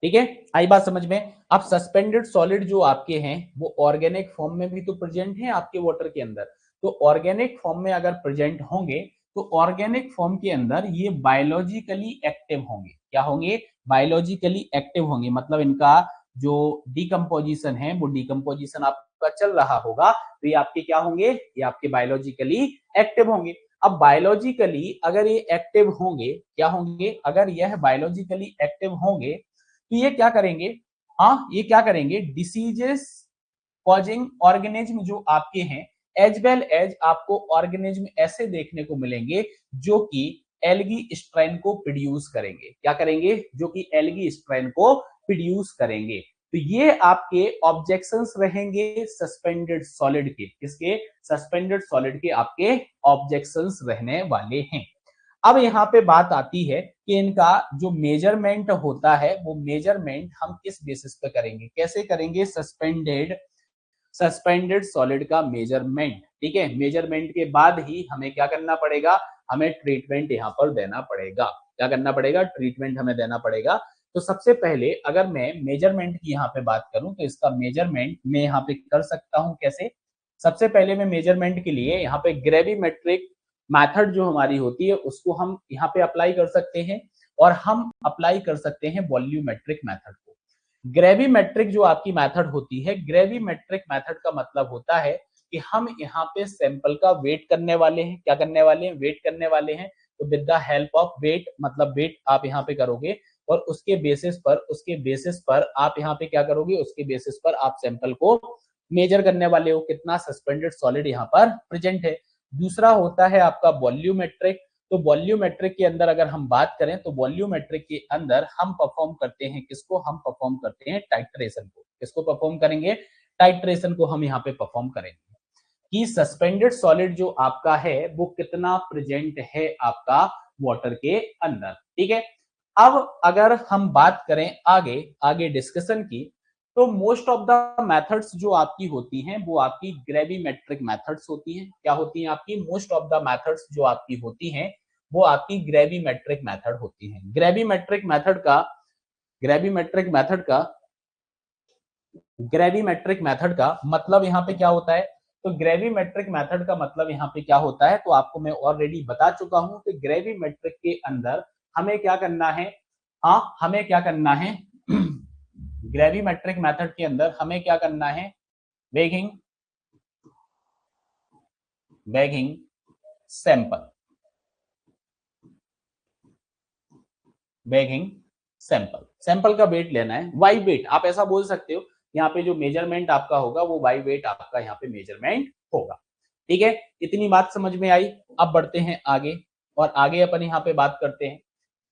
S1: ठीक है, आई बात समझ में। अब सस्पेंडेड सॉलिड जो आपके हैं, वो ऑर्गेनिक फॉर्म में भी तो प्रेजेंट है आपके वाटर के अंदर। तो ऑर्गेनिक फॉर्म में अगर प्रेजेंट होंगे, तो ऑर्गेनिक फॉर्म के अंदर ये बायोलॉजिकली एक्टिव होंगे। क्या होंगे? बायोलॉजिकली एक्टिव होंगे, मतलब इनका जो डिकम्पोजिशन है, वो डिकम्पोजिशन आपका चल रहा होगा, तो ये आपके क्या होंगे? ये आपके बायोलॉजिकली एक्टिव होंगे। अब बायोलॉजिकली अगर ये एक्टिव होंगे, क्या होंगे? अगर यह बायोलॉजिकली एक्टिव होंगे, तो ये क्या करेंगे? हाँ, ये क्या करेंगे? डिसीजेस कॉजिंग ऑर्गेनिज्म जो आपके हैं, एज वेल एज आपको ऑर्गेनिज्म ऐसे देखने को मिलेंगे जो कि एल्गी स्ट्रेन को प्रोड्यूस करेंगे। क्या करेंगे? जो कि एल्गी स्ट्रेन को प्रोड्यूस करेंगे। तो ये आपके ऑब्जेक्शंस रहेंगे सस्पेंडेड सॉलिड के, किसके? सस्पेंडेड सॉलिड के आपके ऑब्जेक्शंस रहने वाले हैं। अब यहाँ पे बात आती है कि इनका जो मेजरमेंट होता है वो मेजरमेंट हम किस बेसिस पे करेंगे, कैसे करेंगे? सस्पेंडेड सॉलिड का मेजरमेंट, ठीक है। मेजरमेंट के बाद ही हमें क्या करना पड़ेगा? हमें ट्रीटमेंट यहाँ पर देना पड़ेगा। क्या करना पड़ेगा? ट्रीटमेंट हमें देना पड़ेगा। तो सबसे पहले अगर मैं मेजरमेंट की यहाँ पे बात करूं तो इसका मेजरमेंट मैं यहाँ पे कर सकता हूं कैसे? सबसे पहले मैं मेजरमेंट के लिए यहाँ पे ग्रेविमेट्रिक मेथड जो हमारी होती है उसको हम यहाँ पे अप्लाई कर सकते हैं, और हम अप्लाई कर सकते हैं वॉल्यूमेट्रिक मेथड को। ग्रेविमेट्रिक जो आपकी मेथड होती है, ग्रेविमेट्रिक मेथड का मतलब होता है कि हम यहाँ पे सैंपल का वेट करने वाले हैं। क्या करने वाले हैं? वेट करने वाले हैं। तो with the help of weight, मतलब वेट आप यहाँ पे करोगे और उसके बेसिस पर आप यहाँ पे क्या करोगे? उसके बेसिस पर आप सैंपल को मेजर करने वाले हो, कितना सस्पेंडेड सॉलिड यहाँ पर प्रेजेंट है। दूसरा होता है आपका वॉल्यूमेट्रिक। तो वॉल्यूमेट्रिक के अंदर अगर हम बात करें तो वॉल्यूमेट्रिक के अंदर हम परफॉर्म करते हैं किसको? हम परफॉर्म करते हैं टाइट्रेशन को। किसको परफॉर्म करेंगे? टाइट्रेशन को हम यहाँ पे परफॉर्म करेंगे कि सस्पेंडेड सॉलिड जो आपका है वो कितना प्रेजेंट है आपका वाटर के अंदर, ठीक है। अब अगर हम बात करें आगे डिस्कशन की, तो मोस्ट ऑफ द मेथड्स जो आपकी होती हैं वो आपकी ग्रेविमेट्रिक मेथड्स होती हैं। क्या होती हैं आपकी? मोस्ट ऑफ द मेथड्स जो आपकी होती हैं वो आपकी ग्रेविमेट्रिक मेथड होती हैं। ग्रेविमेट्रिक मेथड का मतलब यहाँ पे क्या होता है? तो ग्रेविमेट्रिक मेथड का मतलब यहाँ पे क्या होता है तो आपको मैं ऑलरेडी बता चुका हूं कि ग्रेविमेट्रिक के अंदर हमें क्या करना है? हमें क्या करना है? ग्रेविमेट्रिक मेथड के अंदर हमें क्या करना है? बैगिंग सैंपल का वेट लेना है, वाई वेट आप ऐसा बोल सकते हो। यहाँ पे जो मेजरमेंट आपका होगा वो वाई वेट आपका यहाँ पे मेजरमेंट होगा, ठीक है। इतनी बात समझ में आई। अब बढ़ते हैं आगे, और आगे अपन यहाँ पे बात करते हैं।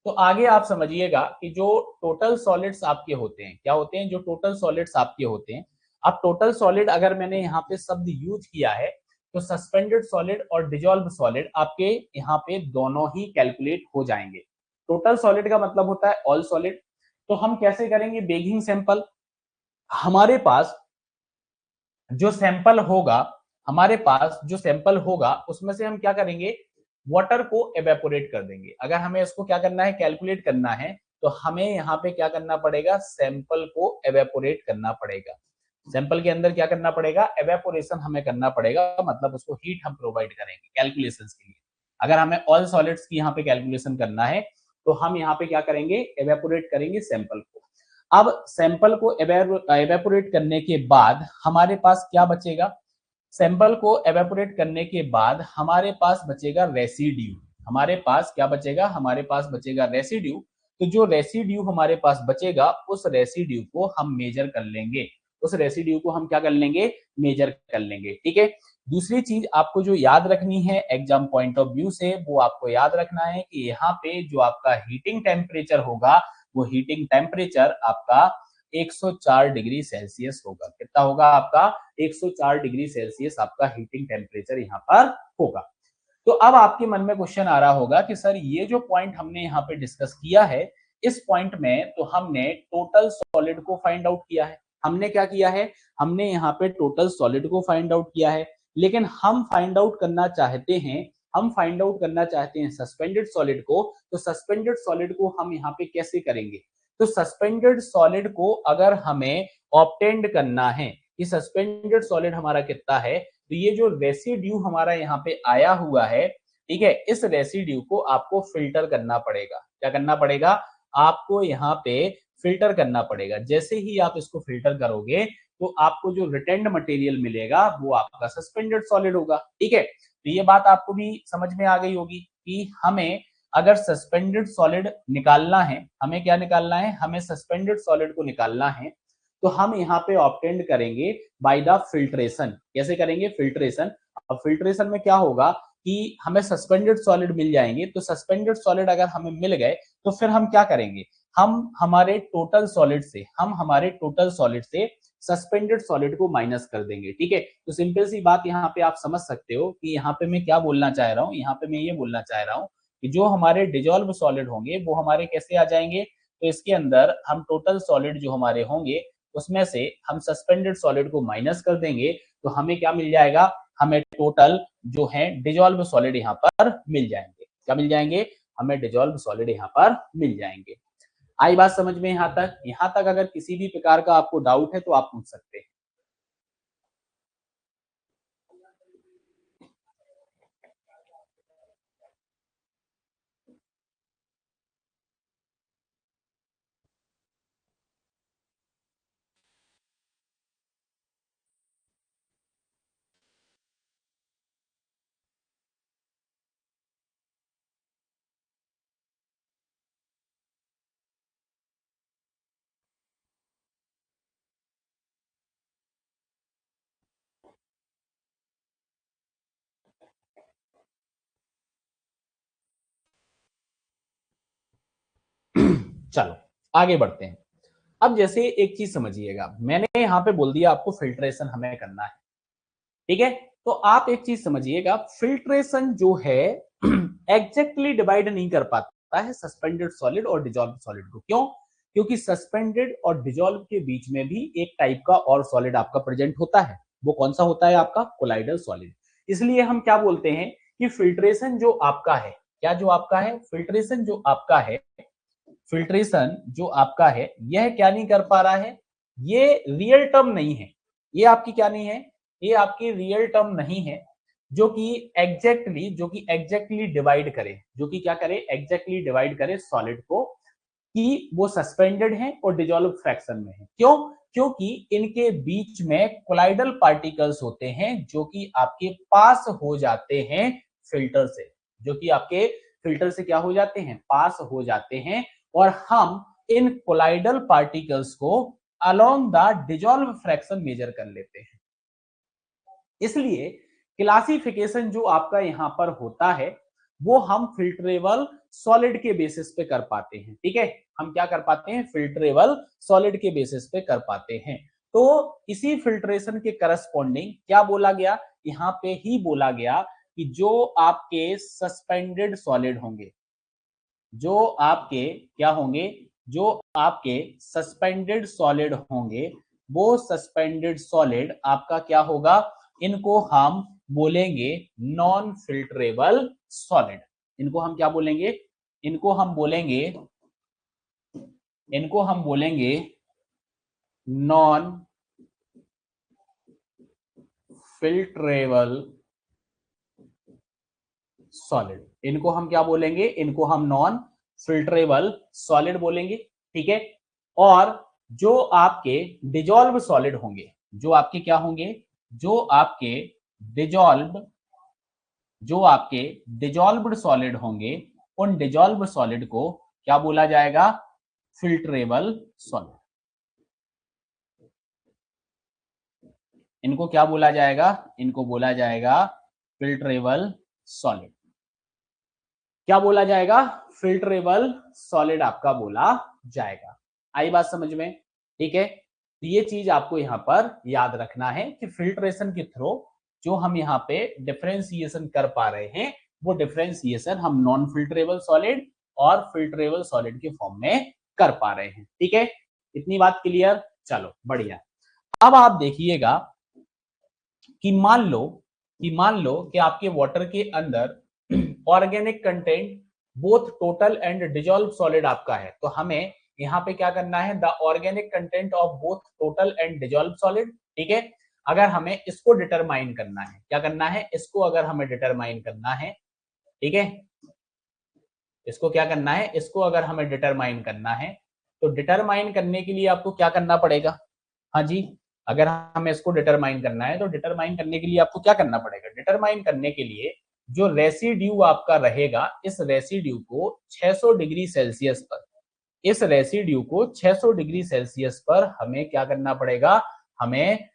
S1: तो आगे आप समझिएगा कि जो टोटल सॉलिड्स आपके होते हैं, क्या होते हैं? जो टोटल सॉलिड्स आपके होते हैं। अब टोटल सॉलिड अगर मैंने यहाँ पे शब्द यूज किया है तो सस्पेंडेड सॉलिड और डिजॉल्व सॉलिड आपके यहाँ पे दोनों ही कैलकुलेट हो जाएंगे। टोटल सॉलिड का मतलब होता है ऑल सॉलिड। तो हम कैसे करेंगे बेगिंग सैंपल? हमारे पास जो सैंपल होगा उसमें से हम क्या करेंगे? वाटर को एवेपोरेट कर देंगे। अगर हमें इसको क्या करना है? कैलकुलेट करना है, तो हमें यहाँ पे क्या करना पड़ेगा? सैंपल को एवेपोरेट करना पड़ेगा। सैंपल के अंदर क्या करना पड़ेगा? एवेपोरेशन हमें करना पड़ेगा, मतलब उसको हीट हम प्रोवाइड करेंगे कैलकुलेशंस के लिए। अगर हमें ऑल सॉलिड्स की यहाँ पे कैलकुलेशन करना है तो हम यहाँ पे क्या करेंगे? एवेपोरेट करेंगे सैंपल को। अब सैंपल को एवेपोरेट करने के बाद हमारे पास क्या बचेगा? सैंपल को एवेपोरेट करने के बाद हमारे पास बचेगा रेसिड्यू। हमारे पास क्या बचेगा? हमारे पास बचेगा रेसिड्यू। तो जो रेसिड्यू हमारे पास बचेगा उस रेसिड्यू को हम मेजर कर लेंगे। उस रेसिड्यू को हम क्या कर लेंगे? मेजर कर लेंगे, ठीक है। दूसरी चीज आपको जो याद रखनी है एग्जाम पॉइंट ऑफ व्यू से, वो आपको याद रखना है कि यहाँ पे जो आपका हीटिंग टेम्परेचर होगा वो हीटिंग टेम्परेचर आपका 104 डिग्री सेल्सियस होगा। कितना होगा आपका? 104 डिग्री सेल्सियस आपका हीटिंग टेम्परेचर यहाँ पर होगा। तो अब आपके मन में क्वेश्चन आ रहा होगा कि सर ये जो पॉइंट हमने यहाँ पे डिस्कस किया है, इस पॉइंट में तो हमने टोटल सॉलिड को फाइंड आउट किया है। हमने क्या किया है? हमने यहाँ पे टोटल सॉलिड को फाइंड आउट किया है, लेकिन हम फाइंड आउट करना चाहते हैं सस्पेंडेड सॉलिड को। तो सस्पेंडेड सॉलिड को हम यहाँ पे कैसे करेंगे? तो सस्पेंडेड सॉलिड को अगर हमें ऑब्टेंड करना है कि सस्पेंडेड सॉलिड हमारा कितना है, तो ये जो रेसिड्यू हमारा यहाँ पे आया हुआ है, ठीक है, इस रेसिड्यू को आपको फिल्टर करना पड़ेगा। क्या करना पड़ेगा? आपको यहाँ पे फिल्टर करना पड़ेगा। जैसे ही आप इसको फिल्टर करोगे तो आपको जो रिटेन्ड मटेरियल मिलेगा वो आपका सस्पेंडेड सॉलिड होगा, ठीक है। तो ये बात आपको भी समझ में आ गई होगी कि हमें अगर सस्पेंडेड सॉलिड निकालना है, हमें क्या निकालना है? हमें सस्पेंडेड सॉलिड को निकालना है, तो हम यहाँ पे ऑब्टेंड करेंगे बाय द फिल्ट्रेशन। कैसे करेंगे? फिल्ट्रेशन। अब फिल्ट्रेशन में क्या होगा कि हमें सस्पेंडेड सॉलिड मिल जाएंगे, तो सस्पेंडेड सॉलिड अगर हमें मिल गए तो फिर हम क्या करेंगे, हम हमारे टोटल सॉलिड से सस्पेंडेड सॉलिड को माइनस कर देंगे। ठीक है, तो सिंपल सी बात यहाँ पे आप समझ सकते हो कि यहाँ पे मैं क्या बोलना चाह रहा हूँ। यहाँ पे मैं ये बोलना चाह रहा हूँ कि जो हमारे डिजॉल्व सॉलिड होंगे वो हमारे कैसे आ जाएंगे, तो इसके अंदर हम टोटल सॉलिड जो हमारे होंगे उसमें से हम सस्पेंडेड सॉलिड को माइनस कर देंगे, तो हमें क्या मिल जाएगा, हमें टोटल जो है डिजॉल्व सॉलिड यहाँ पर मिल जाएंगे। क्या मिल जाएंगे, हमें डिजॉल्व सॉलिड यहाँ पर मिल जाएंगे। आई बात समझ में यहाँ तक? यहाँ तक अगर किसी भी प्रकार का आपको डाउट है तो आप पूछ सकते हैं। चलो आगे बढ़ते हैं। अब जैसे एक चीज समझिएगा, मैंने यहाँ पे बोल दिया आपको फिल्ट्रेशन हमें करना है। ठीक है, तो आप एक चीज समझिएगा, फिल्ट्रेशन जो है एग्जैक्टली डिवाइड नहीं कर पाता है सस्पेंडेड सॉलिड और डिजॉल्व सॉलिड को। क्यों? क्योंकि सस्पेंडेड और डिजॉल्व के बीच में भी एक टाइप का और सॉलिड आपका प्रेजेंट होता है। वो कौन सा होता है आपका? Colloidal solid. इसलिए हम क्या बोलते हैं कि फिल्ट्रेशन जो आपका है, क्या जो आपका है, फिल्ट्रेशन जो आपका है, फिल्ट्रेशन जो आपका है यह क्या नहीं कर पा रहा है, ये रियल टर्म नहीं है। ये आपकी क्या नहीं है, ये आपकी रियल टर्म नहीं है जो कि एग्जैक्टली डिवाइड करे, जो कि क्या करे, एग्जैक्टली डिवाइड करे सॉलिड को, कि वो सस्पेंडेड है और डिजॉल्व फ्रैक्शन में है। क्यों? क्योंकि इनके बीच में कोलाइडल पार्टिकल्स होते हैं जो कि आपके पास हो जाते हैं फिल्टर से, जो कि आपके फिल्टर से क्या हो जाते हैं, पास हो जाते हैं, और हम इन कोलाइडल पार्टिकल्स को along the dissolve fraction measure कर लेते हैं। इसलिए क्लासिफिकेशन जो आपका यहां पर होता है वो हम फिल्ट्रेबल सॉलिड के बेसिस पे कर पाते हैं। ठीक है, हम क्या कर पाते हैं, फिल्ट्रेबल सॉलिड के बेसिस पे कर पाते हैं। तो इसी फिल्ट्रेशन के करस्पॉन्डिंग क्या बोला गया, यहां पे ही बोला गया कि जो आपके सस्पेंडेड सॉलिड होंगे, जो आपके क्या होंगे, जो आपके सस्पेंडेड सॉलिड होंगे, वो सस्पेंडेड सॉलिड आपका क्या होगा, इनको हम बोलेंगे नॉन फिल्ट्रेबल सॉलिड। इनको हम क्या बोलेंगे, इनको हम बोलेंगे, इनको हम बोलेंगे नॉन फिल्ट्रेबल सॉलिड। इनको हम क्या बोलेंगे, इनको हम नॉन फिल्ट्रेबल सॉलिड बोलेंगे। ठीक है, और जो आपके डिजॉल्व सॉलिड होंगे, जो आपके क्या होंगे, जो आपके डिजॉल्व जो आपके डिजॉल्व्ड सॉलिड होंगे, उन डिजॉल्व सॉलिड को क्या बोला जाएगा, फिल्ट्रेबल सॉलिड। इनको क्या बोला जाएगा, इनको बोला जाएगा फिल्ट्रेबल सॉलिड। क्या बोला जाएगा, फिल्ट्रेबल सॉलिड आपका बोला जाएगा। आई बात समझ में? ठीक है, तो ये चीज आपको यहाँ पर याद रखना है कि फिल्ट्रेशन के थ्रू जो हम यहाँ पे डिफरेंशिएशन कर पा रहे हैं, वो डिफरेंशिएशन हम नॉन फिल्ट्रेबल सॉलिड और फिल्ट्रेबल सॉलिड के फॉर्म में कर पा रहे हैं। ठीक है, इतनी बात क्लियर? चलो बढ़िया। अब आप देखिएगा कि मान लो कि आपके वाटर के अंदर organic content both total and dissolve solid आपका है, तो हमें यहाँ पे क्या करना है, the organic content of both total and dissolve solid. ठीक है, अगर हमें इसको डिटरमाइन करना है, क्या करना है, इसको अगर हमें डिटरमाइन करना है, ठीक है, इसको क्या करना है, इसको अगर हमें डिटरमाइन करना है, तो डिटरमाइन करने के लिए आपको क्या करना पड़ेगा, हाँ जी, अगर हमें इसको डिटरमाइन करना है तो डिटरमाइन करने के लिए आपको क्या करना पड़ेगा, डिटरमाइन करने के लिए जो रेसिड्यू आपका रहेगा, इस रेसिड्यू को 600 डिग्री सेल्सियस पर, इस रेसिड्यू को 600 डिग्री सेल्सियस पर हमें क्या करना पड़ेगा, हमें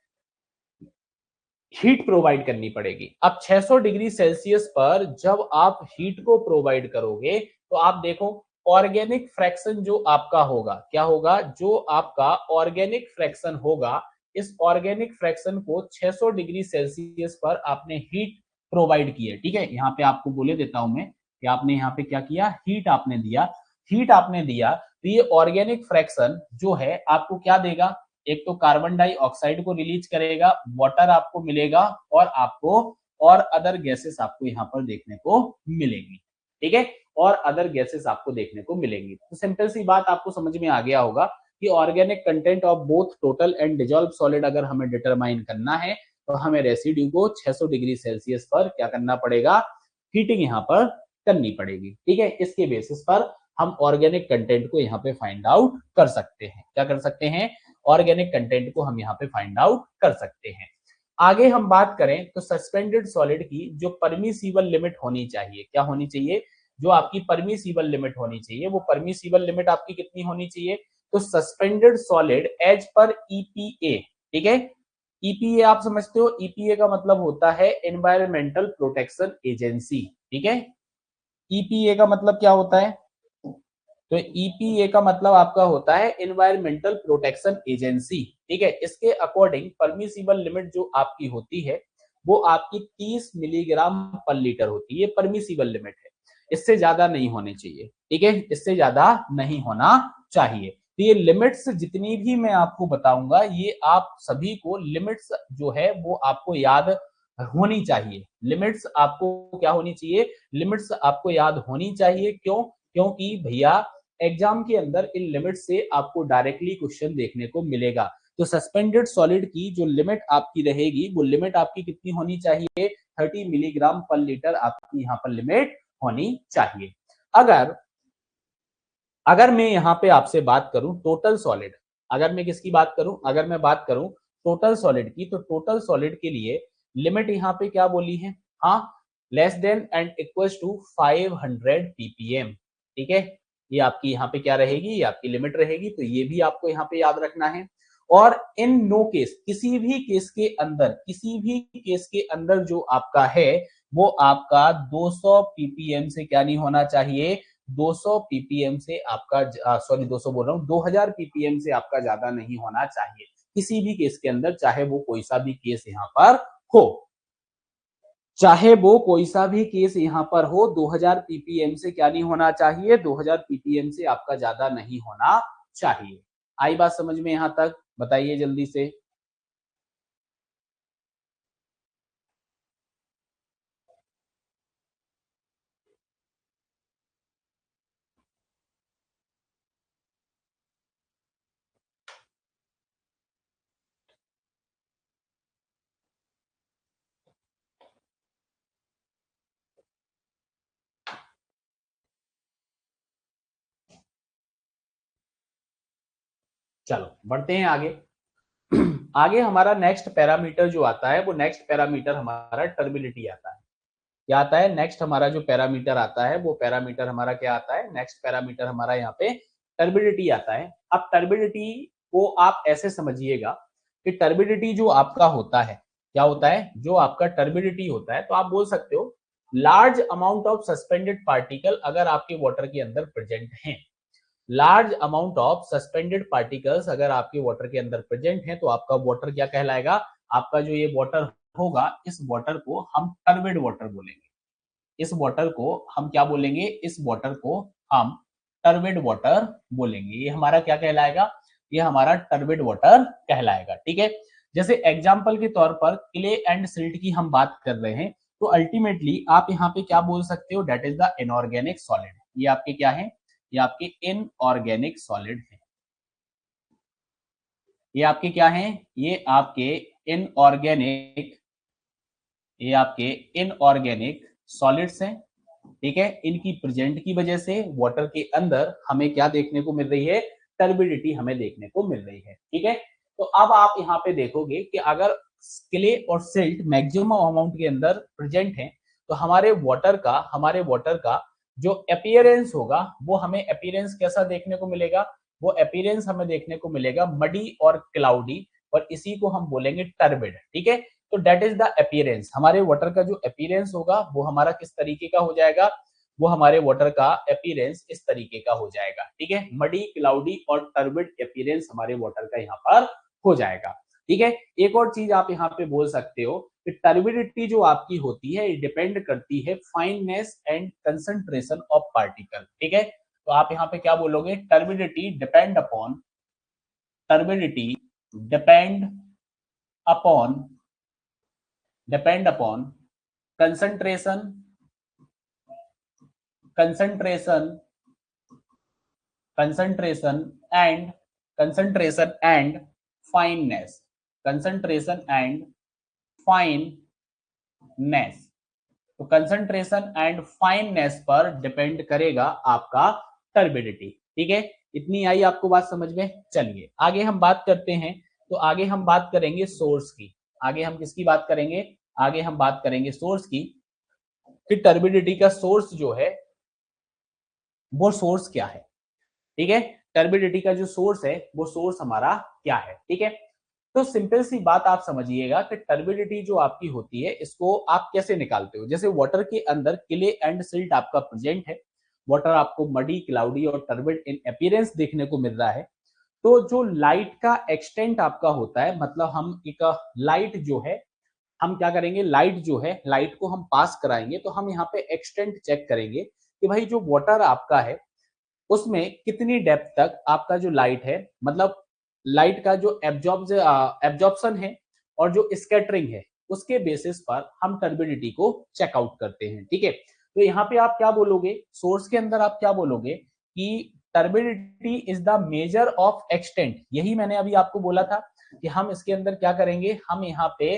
S1: हीट प्रोवाइड करनी पड़ेगी। अब 600 डिग्री सेल्सियस पर जब आप हीट को प्रोवाइड करोगे तो आप देखो ऑर्गेनिक फ्रैक्शन जो आपका होगा, क्या होगा, जो आपका ऑर्गेनिक फ्रैक्शन होगा, इस ऑर्गेनिक फ्रैक्शन को 600 डिग्री सेल्सियस पर आपने हीट प्रोवाइड की है। ठीक है, यहाँ पे आपको बोले देता हूं मैं कि आपने यहाँ पे क्या किया, हीट आपने दिया। हीट आपने दिया तो ये ऑर्गेनिक फ्रैक्शन जो है आपको क्या देगा, एक तो कार्बन डाइऑक्साइड को रिलीज करेगा, वाटर आपको मिलेगा और आपको और अदर गैसेस आपको यहाँ पर देखने को मिलेंगी। ठीक है, और अदर गैसेस आपको देखने को मिलेंगी। तो सिंपल सी बात आपको समझ में आ गया होगा कि organic content of both total and dissolve solid अगर हमें डिटरमाइन करना है तो हमें रेसिड्यू को 600 डिग्री सेल्सियस पर क्या करना पड़ेगा, हीटिंग यहाँ पर करनी पड़ेगी। ठीक है, इसके बेसिस पर हम ऑर्गेनिक कंटेंट को यहाँ पे फाइंड आउट कर सकते हैं। क्या कर सकते हैं, ऑर्गेनिक कंटेंट को हम यहाँ पे फाइंड आउट कर सकते हैं। आगे हम बात करें तो सस्पेंडेड सॉलिड की जो परमिसिबल लिमिट होनी चाहिए, क्या होनी चाहिए, जो आपकी परमिसिबल लिमिट होनी चाहिए, वो परमिसिबल लिमिट आपकी कितनी होनी चाहिए, तो suspended solid as per EPA. ठीक है, ईपीए आप समझते हो, ईपीए का मतलब होता है एनवायरमेंटल प्रोटेक्शन एजेंसी। ठीक है, ईपीए का मतलब क्या होता है, तो ईपीए का मतलब आपका होता है एनवायरमेंटल प्रोटेक्शन एजेंसी। ठीक है, इसके अकॉर्डिंग परमिसिबल लिमिट जो आपकी होती है वो आपकी 30 मिलीग्राम पर लीटर होती है, ये परमिसिबल लिमिट है, इससे ज्यादा नहीं होने चाहिए। ठीक है, इससे ज्यादा नहीं होना चाहिए। तो ये लिमिट्स जितनी भी मैं आपको बताऊंगा ये आप सभी को लिमिट्स जो है वो आपको याद होनी चाहिए। लिमिट्स आपको क्या होनी चाहिए, लिमिट्स आपको याद होनी चाहिए। क्यों, क्योंकि भैया एग्जाम के अंदर इन लिमिट से आपको डायरेक्टली क्वेश्चन देखने को मिलेगा। तो सस्पेंडेड सॉलिड की जो लिमिट आपकी रहेगी वो लिमिट आपकी कितनी होनी चाहिए, 30 मिलीग्राम पर लीटर आपकी यहाँ पर लिमिट होनी चाहिए। अगर अगर मैं यहाँ पे आपसे बात करूं टोटल सॉलिड, अगर मैं किसकी बात करूं, अगर मैं बात करूं टोटल सॉलिड की, तो टोटल सॉलिड के लिए लिमिट यहाँ पे क्या बोली है, हाँ, less than and equals to 500 ppm। ठीक है, ये आपकी यहाँ पे क्या रहेगी, ये आपकी लिमिट रहेगी, तो ये भी आपको यहाँ पे याद रखना है। और इन नो केस, किसी भी केस के अंदर, किसी भी केस के अंदर जो आपका है वो आपका 200 ppm से क्या नहीं होना चाहिए, 200 ppm से आपका सॉरी 200 बोल रहा हूँ, 2000 ppm से आपका ज्यादा नहीं होना चाहिए किसी भी केस के अंदर, चाहे वो कोई सा भी केस यहाँ पर हो, चाहे वो कोई सा भी केस यहाँ पर हो, 2000 ppm से क्या नहीं होना चाहिए, 2000 ppm से आपका ज्यादा नहीं होना चाहिए। आई बात समझ में यहाँ तक, बताइए जल्दी से। चलो बढ़ते हैं आगे। आगे हमारा नेक्स्ट पैरामीटर जो आता है वो नेक्स्ट पैरामीटर हमारा टर्बिडिटी आता है। क्या आता है, नेक्स्ट हमारा जो पैरामीटर आता है वो पैरामीटर हमारा क्या आता है, नेक्स्ट पैरामीटर हमारा यहाँ पे टर्बिडिटी आता है। अब टर्बिडिटी को आप ऐसे समझिएगा कि टर्बिडिटी जो आपका होता है, क्या होता है, जो आपका टर्बिडिटी होता है, तो आप बोल सकते हो large amount of suspended particle अगर आपके वाटर के अंदर प्रेजेंट हैं, large amount of suspended particles अगर आपके वाटर के अंदर प्रेजेंट है तो आपका वाटर क्या कहलाएगा, आपका जो ये वाटर होगा इस वाटर को हम टर्बिड वाटर बोलेंगे। इस वाटर को हम क्या बोलेंगे, इस वाटर को हम टर्बिड वाटर बोलेंगे। ये हमारा क्या कहलाएगा, ये हमारा टर्बिड वाटर कहलाएगा। ठीक है, जैसे एग्जाम्पल के तौर पर क्ले एंड सिल्ट की हम बात कर रहे हैं तो अल्टीमेटली आप यहाँ पे क्या बोल सकते हो, that is the inorganic solid. ये आपके क्या है, ये आपके इनऑर्गेनिक सॉलिड है। ये आपके क्या हैं, ये आपके इनऑर्गेनिक, ये आपके इनऑर्गेनिक सॉलिड्स हैं। ठीक है, इनकी प्रेजेंट की वजह से वाटर के अंदर हमें क्या देखने को मिल रही है, टर्बिडिटी हमें देखने को मिल रही है। ठीक है, तो अब आप यहाँ पे देखोगे कि अगर क्ले और सिल्ट मैक्सिमम अमाउंट के अंदर प्रेजेंट है तो हमारे वाटर का जो अपीयरेंस होगा वो हमें अपीयरेंस कैसा देखने को मिलेगा, वो अपीयरेंस हमें देखने को मिलेगा मडी और क्लाउडी, और इसी को हम बोलेंगे टर्बिड। ठीक है, तो डेट इज द अपीयरेंस, हमारे वाटर का जो अपीयरेंस होगा वो हमारा किस तरीके का हो जाएगा, वो हमारे वाटर का अपीयरेंस इस तरीके का हो जाएगा। ठीक है, मडी, क्लाउडी और टर्बिड अपीयरेंस हमारे वाटर का यहाँ पर हो जाएगा। ठीक है, एक और चीज आप यहाँ पे बोल सकते हो कि टर्बिडिटी जो आपकी होती है डिपेंड करती है fineness and concentration of particle. ठीक है, तो आप यहाँ पे क्या बोलोगे, turbidity depend upon, turbidity depend upon, depend upon concentration, concentration concentration and concentration and fineness, concentration and fineness, तो कंसंट्रेशन एंड फाइननेस पर डिपेंड करेगा आपका टर्बिडिटी। ठीक है, इतनी आई आपको बात समझ में। चलिए आगे हम बात करते हैं, तो आगे हम बात करेंगे सोर्स की। आगे हम किसकी बात करेंगे, आगे हम बात करेंगे सोर्स की, कि टर्बिडिटी का सोर्स जो है वो सोर्स क्या है। ठीक है, टर्बिडिटी का जो सोर्स है वो सोर्स हमारा क्या है। ठीक है, तो सिंपल सी बात आप समझिएगा कि टर्बिडिटी जो आपकी होती है इसको आप कैसे निकालते हो। जैसे वाटर के अंदर क्ले एंड सिल्ट आपका प्रेजेंट है, वाटर आपको मडी, क्लाउडी और टर्बिड इन अपीयरेंस देखने को मिल रहा है, तो जो लाइट का एक्सटेंट आपका होता है, मतलब हम एक लाइट जो है, हम क्या करेंगे, लाइट जो है, लाइट को हम पास कराएंगे तो हम यहाँ पे एक्सटेंट चेक करेंगे कि भाई जो वाटर आपका है उसमें कितनी डेप्थ तक आपका जो लाइट है, मतलब लाइट का जो एब्जॉर्प्शन है और जो स्कैटरिंग है, उसके बेसिस पर हम टर्बिडिटी को चेकआउट करते हैं। ठीक है, तो यहाँ पे आप क्या बोलोगे, सोर्स के अंदर आप क्या बोलोगे कि turbidity is the measure of extent. यही मैंने अभी आपको बोला था कि हम इसके अंदर क्या करेंगे, हम यहाँ पे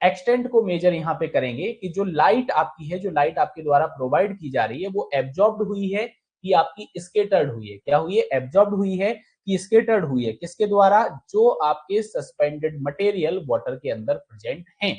S1: एक्सटेंट को मेजर यहाँ पे करेंगे कि जो लाइट आपकी है, जो लाइट आपके द्वारा प्रोवाइड की जा रही है वो एब्जॉर्ब्ड हुई है कि आपकी स्केटर्ड हुई है। क्या हुई है, एब्जॉर्ब्ड हुई है कि स्केटर्ड हुई है, किसके द्वारा, जो आपके सस्पेंडेड मटेरियल वाटर के अंदर प्रेजेंट हैं।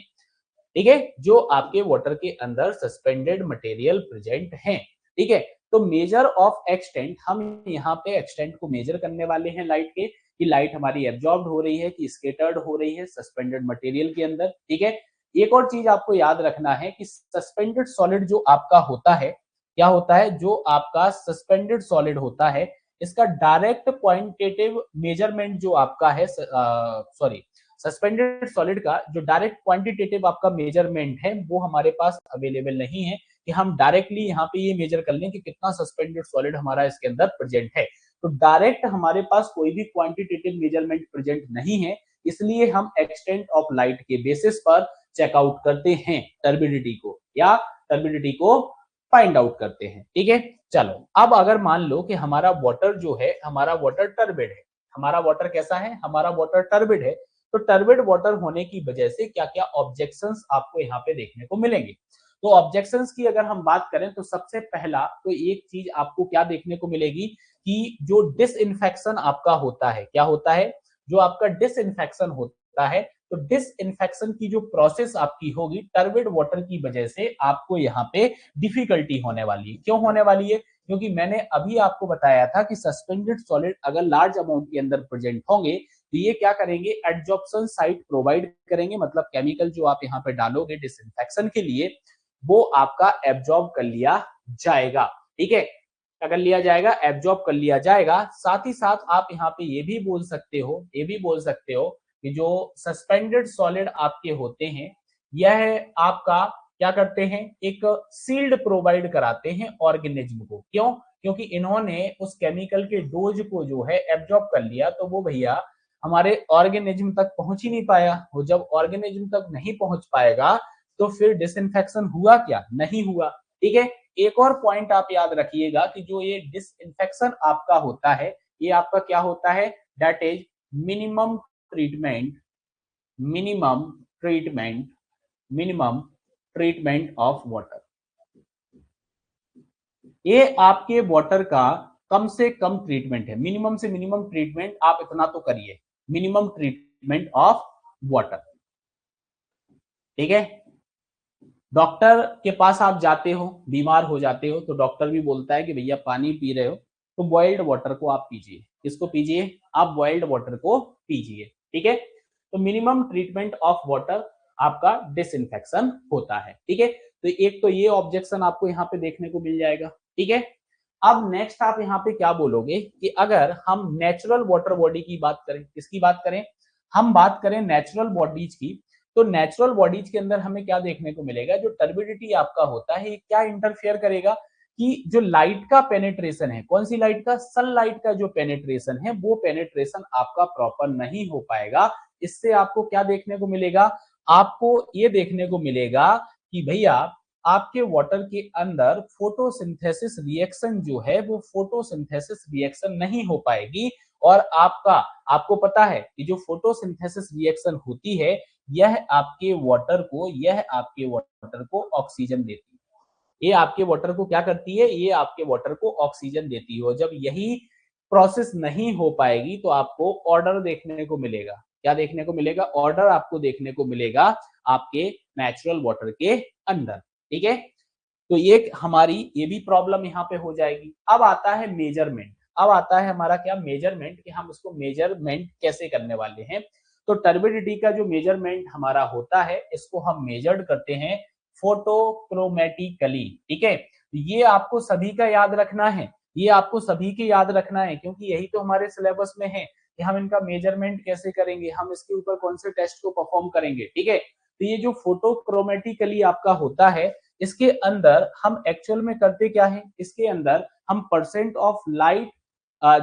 S1: ठीक है, जो आपके वाटर के अंदर सस्पेंडेड मटेरियल प्रेजेंट हैं। ठीक है, तो मेजर ऑफ एक्सटेंट, हम यहाँ पे एक्सटेंट को मेजर करने वाले हैं लाइट के, कि लाइट हमारी एब्जॉर्ब हो रही है कि स्केटर्ड हो रही है सस्पेंडेड मटेरियल के अंदर। ठीक है, एक और चीज आपको याद रखना है कि सस्पेंडेड सॉलिड जो आपका होता है, क्या होता है, जो आपका सस्पेंडेड सॉलिड होता है, इसका डायरेक्ट क्वांटिटेटिव मेजरमेंट जो आपका है, सॉरी, सस्पेंडेड सॉलिड का जो डायरेक्ट क्वांटिटेटिव आपका मेजरमेंट है वो हमारे पास अवेलेबल नहीं है कि हम डायरेक्टली यहाँ पे ये मेजर कर लें कि कितना सस्पेंडेड सॉलिड हमारा इसके अंदर प्रेजेंट है। तो डायरेक्ट हमारे पास कोई भी क्वांटिटेटिव मेजरमेंट प्रेजेंट नहीं है, इसलिए हम एक्सटेंट ऑफ लाइट के बेसिस पर चेकआउट करते हैं टर्बिडिटी को, या टर्बिडिटी को फाइंड आउट करते हैं। ठीक है, चलो अब अगर मान लो कि हमारा वाटर जो है, हमारा वाटर टर्बिड है, हमारा वाटर कैसा है, हमारा वाटर टर्बिड है, तो टर्बिड वाटर होने की वजह से क्या क्या ऑब्जेक्शंस आपको यहाँ पे देखने को मिलेंगे। तो ऑब्जेक्शंस की अगर हम बात करें तो सबसे पहला तो एक चीज आपको क्या देखने को मिलेगी कि जो डिसइंफेक्शन आपका होता है, क्या होता है, जो आपका डिसइंफेक्शन होता है, तो डिसइंफेक्शन की जो प्रोसेस आपकी होगी टर्बिड वाटर की वजह से आपको यहाँ पे डिफिकल्टी होने वाली है। क्यों होने वाली है, क्योंकि मैंने अभी आपको बताया था कि सस्पेंडेड सॉलिड अगर लार्ज अमाउंट के अंदर प्रेजेंट होंगे तो ये क्या करेंगे, एडजॉर्प्शन साइट प्रोवाइड करेंगे, मतलब केमिकल जो आप यहाँ पे डालोगे डिसइंफेक्शन के लिए वो आपका एब्जॉर्ब कर लिया जाएगा। ठीक है, क्या कर लिया जाएगा, एब्जॉर्ब कर लिया जाएगा। साथ ही साथ आप यहाँ पे ये भी बोल सकते हो, ये भी बोल सकते हो कि जो सस्पेंडेड सॉलिड आपके होते हैं यह आपका क्या करते हैं, एक सील्ड प्रोवाइड कराते हैं ऑर्गेनिज्म को। क्यों, क्योंकि इन्होंने उस केमिकल के डोज को जो है एब्जॉर्ब कर लिया, तो वो भैया हमारे ऑर्गेनिज्म तक पहुंच ही नहीं पाया। वो जब ऑर्गेनिज्म तक नहीं पहुंच पाएगा तो फिर डिसइंफेक्शन हुआ क्या, नहीं हुआ। ठीक है, एक और पॉइंट आप याद रखिएगा कि जो ये डिसइंफेक्शन आपका होता है, ये आपका क्या होता है, that is minimum treatment, minimum treatment, minimum treatment of water. ये आपके वाटर का कम से कम ट्रीटमेंट है, मिनिमम से मिनिमम ट्रीटमेंट आप इतना तो करिए, मिनिमम ट्रीटमेंट ऑफ वाटर। ठीक है, डॉक्टर के पास आप जाते हो, बीमार हो जाते हो, तो डॉक्टर भी बोलता है कि भैया पानी पी रहे हो तो बॉइल्ड वाटर को आप पीजिए। किसको पीजिए, आप बॉइल्ड वाटर को पीजिए। ठीक है, तो मिनिमम ट्रीटमेंट ऑफ वाटर आपका डिसइंफेक्शन होता है। ठीक है, तो एक तो ये ऑब्जेक्शन आपको यहाँ पे देखने को मिल जाएगा। ठीक है, अब नेक्स्ट आप यहाँ पे क्या बोलोगे कि अगर हम नेचुरल वाटर बॉडी की बात करें, किसकी बात करें, हम बात करें नेचुरल बॉडीज की, तो नेचुरल बॉडीज के अंदर हमें क्या देखने को मिलेगा, जो टर्बिडिटी आपका होता है ये क्या इंटरफेयर करेगा कि जो लाइट का पेनिट्रेशन है, कौन सी लाइट का, सनलाइट का जो पेनिट्रेशन है वो पेनिट्रेशन आपका प्रॉपर नहीं हो पाएगा। इससे आपको क्या देखने को मिलेगा, आपको ये देखने को मिलेगा कि भैया आपके वाटर के अंदर फोटोसिंथेसिस रिएक्शन जो है वो फोटोसिंथेसिस रिएक्शन नहीं हो पाएगी। और आपको पता है कि जो फोटोसिंथेसिस रिएक्शन होती है यह आपके वाटर को ऑक्सीजन देती है। ये आपके वाटर को क्या करती है, ये आपके वाटर को ऑक्सीजन देती है। और जब यही प्रोसेस नहीं हो पाएगी तो आपको ऑर्डर देखने को मिलेगा। क्या देखने को मिलेगा, ऑर्डर आपको देखने को मिलेगा आपके नेचुरल वाटर के अंदर। ठीक है, तो ये हमारी ये भी प्रॉब्लम यहाँ पे हो जाएगी। अब आता है मेजरमेंट, अब आता है हमारा क्या मेजरमेंट, कि हम इसको मेजरमेंट कैसे करने वाले हैं। तो टर्बिडिटी का जो मेजरमेंट हमारा होता है इसको हम मेजर्ड करते हैं फोटोक्रोमेटिकली। ठीक है, ये आपको सभी का याद रखना है, ये आपको सभी के याद रखना है, क्योंकि यही तो हमारे सिलेबस में है कि हम इनका मेजरमेंट कैसे करेंगे, हम इसके ऊपर कौन से टेस्ट को परफॉर्म करेंगे। ठीक है, तो ये जो फोटोक्रोमेटिकली आपका होता है इसके अंदर हम एक्चुअल में करते क्या है, इसके अंदर हम परसेंट ऑफ लाइट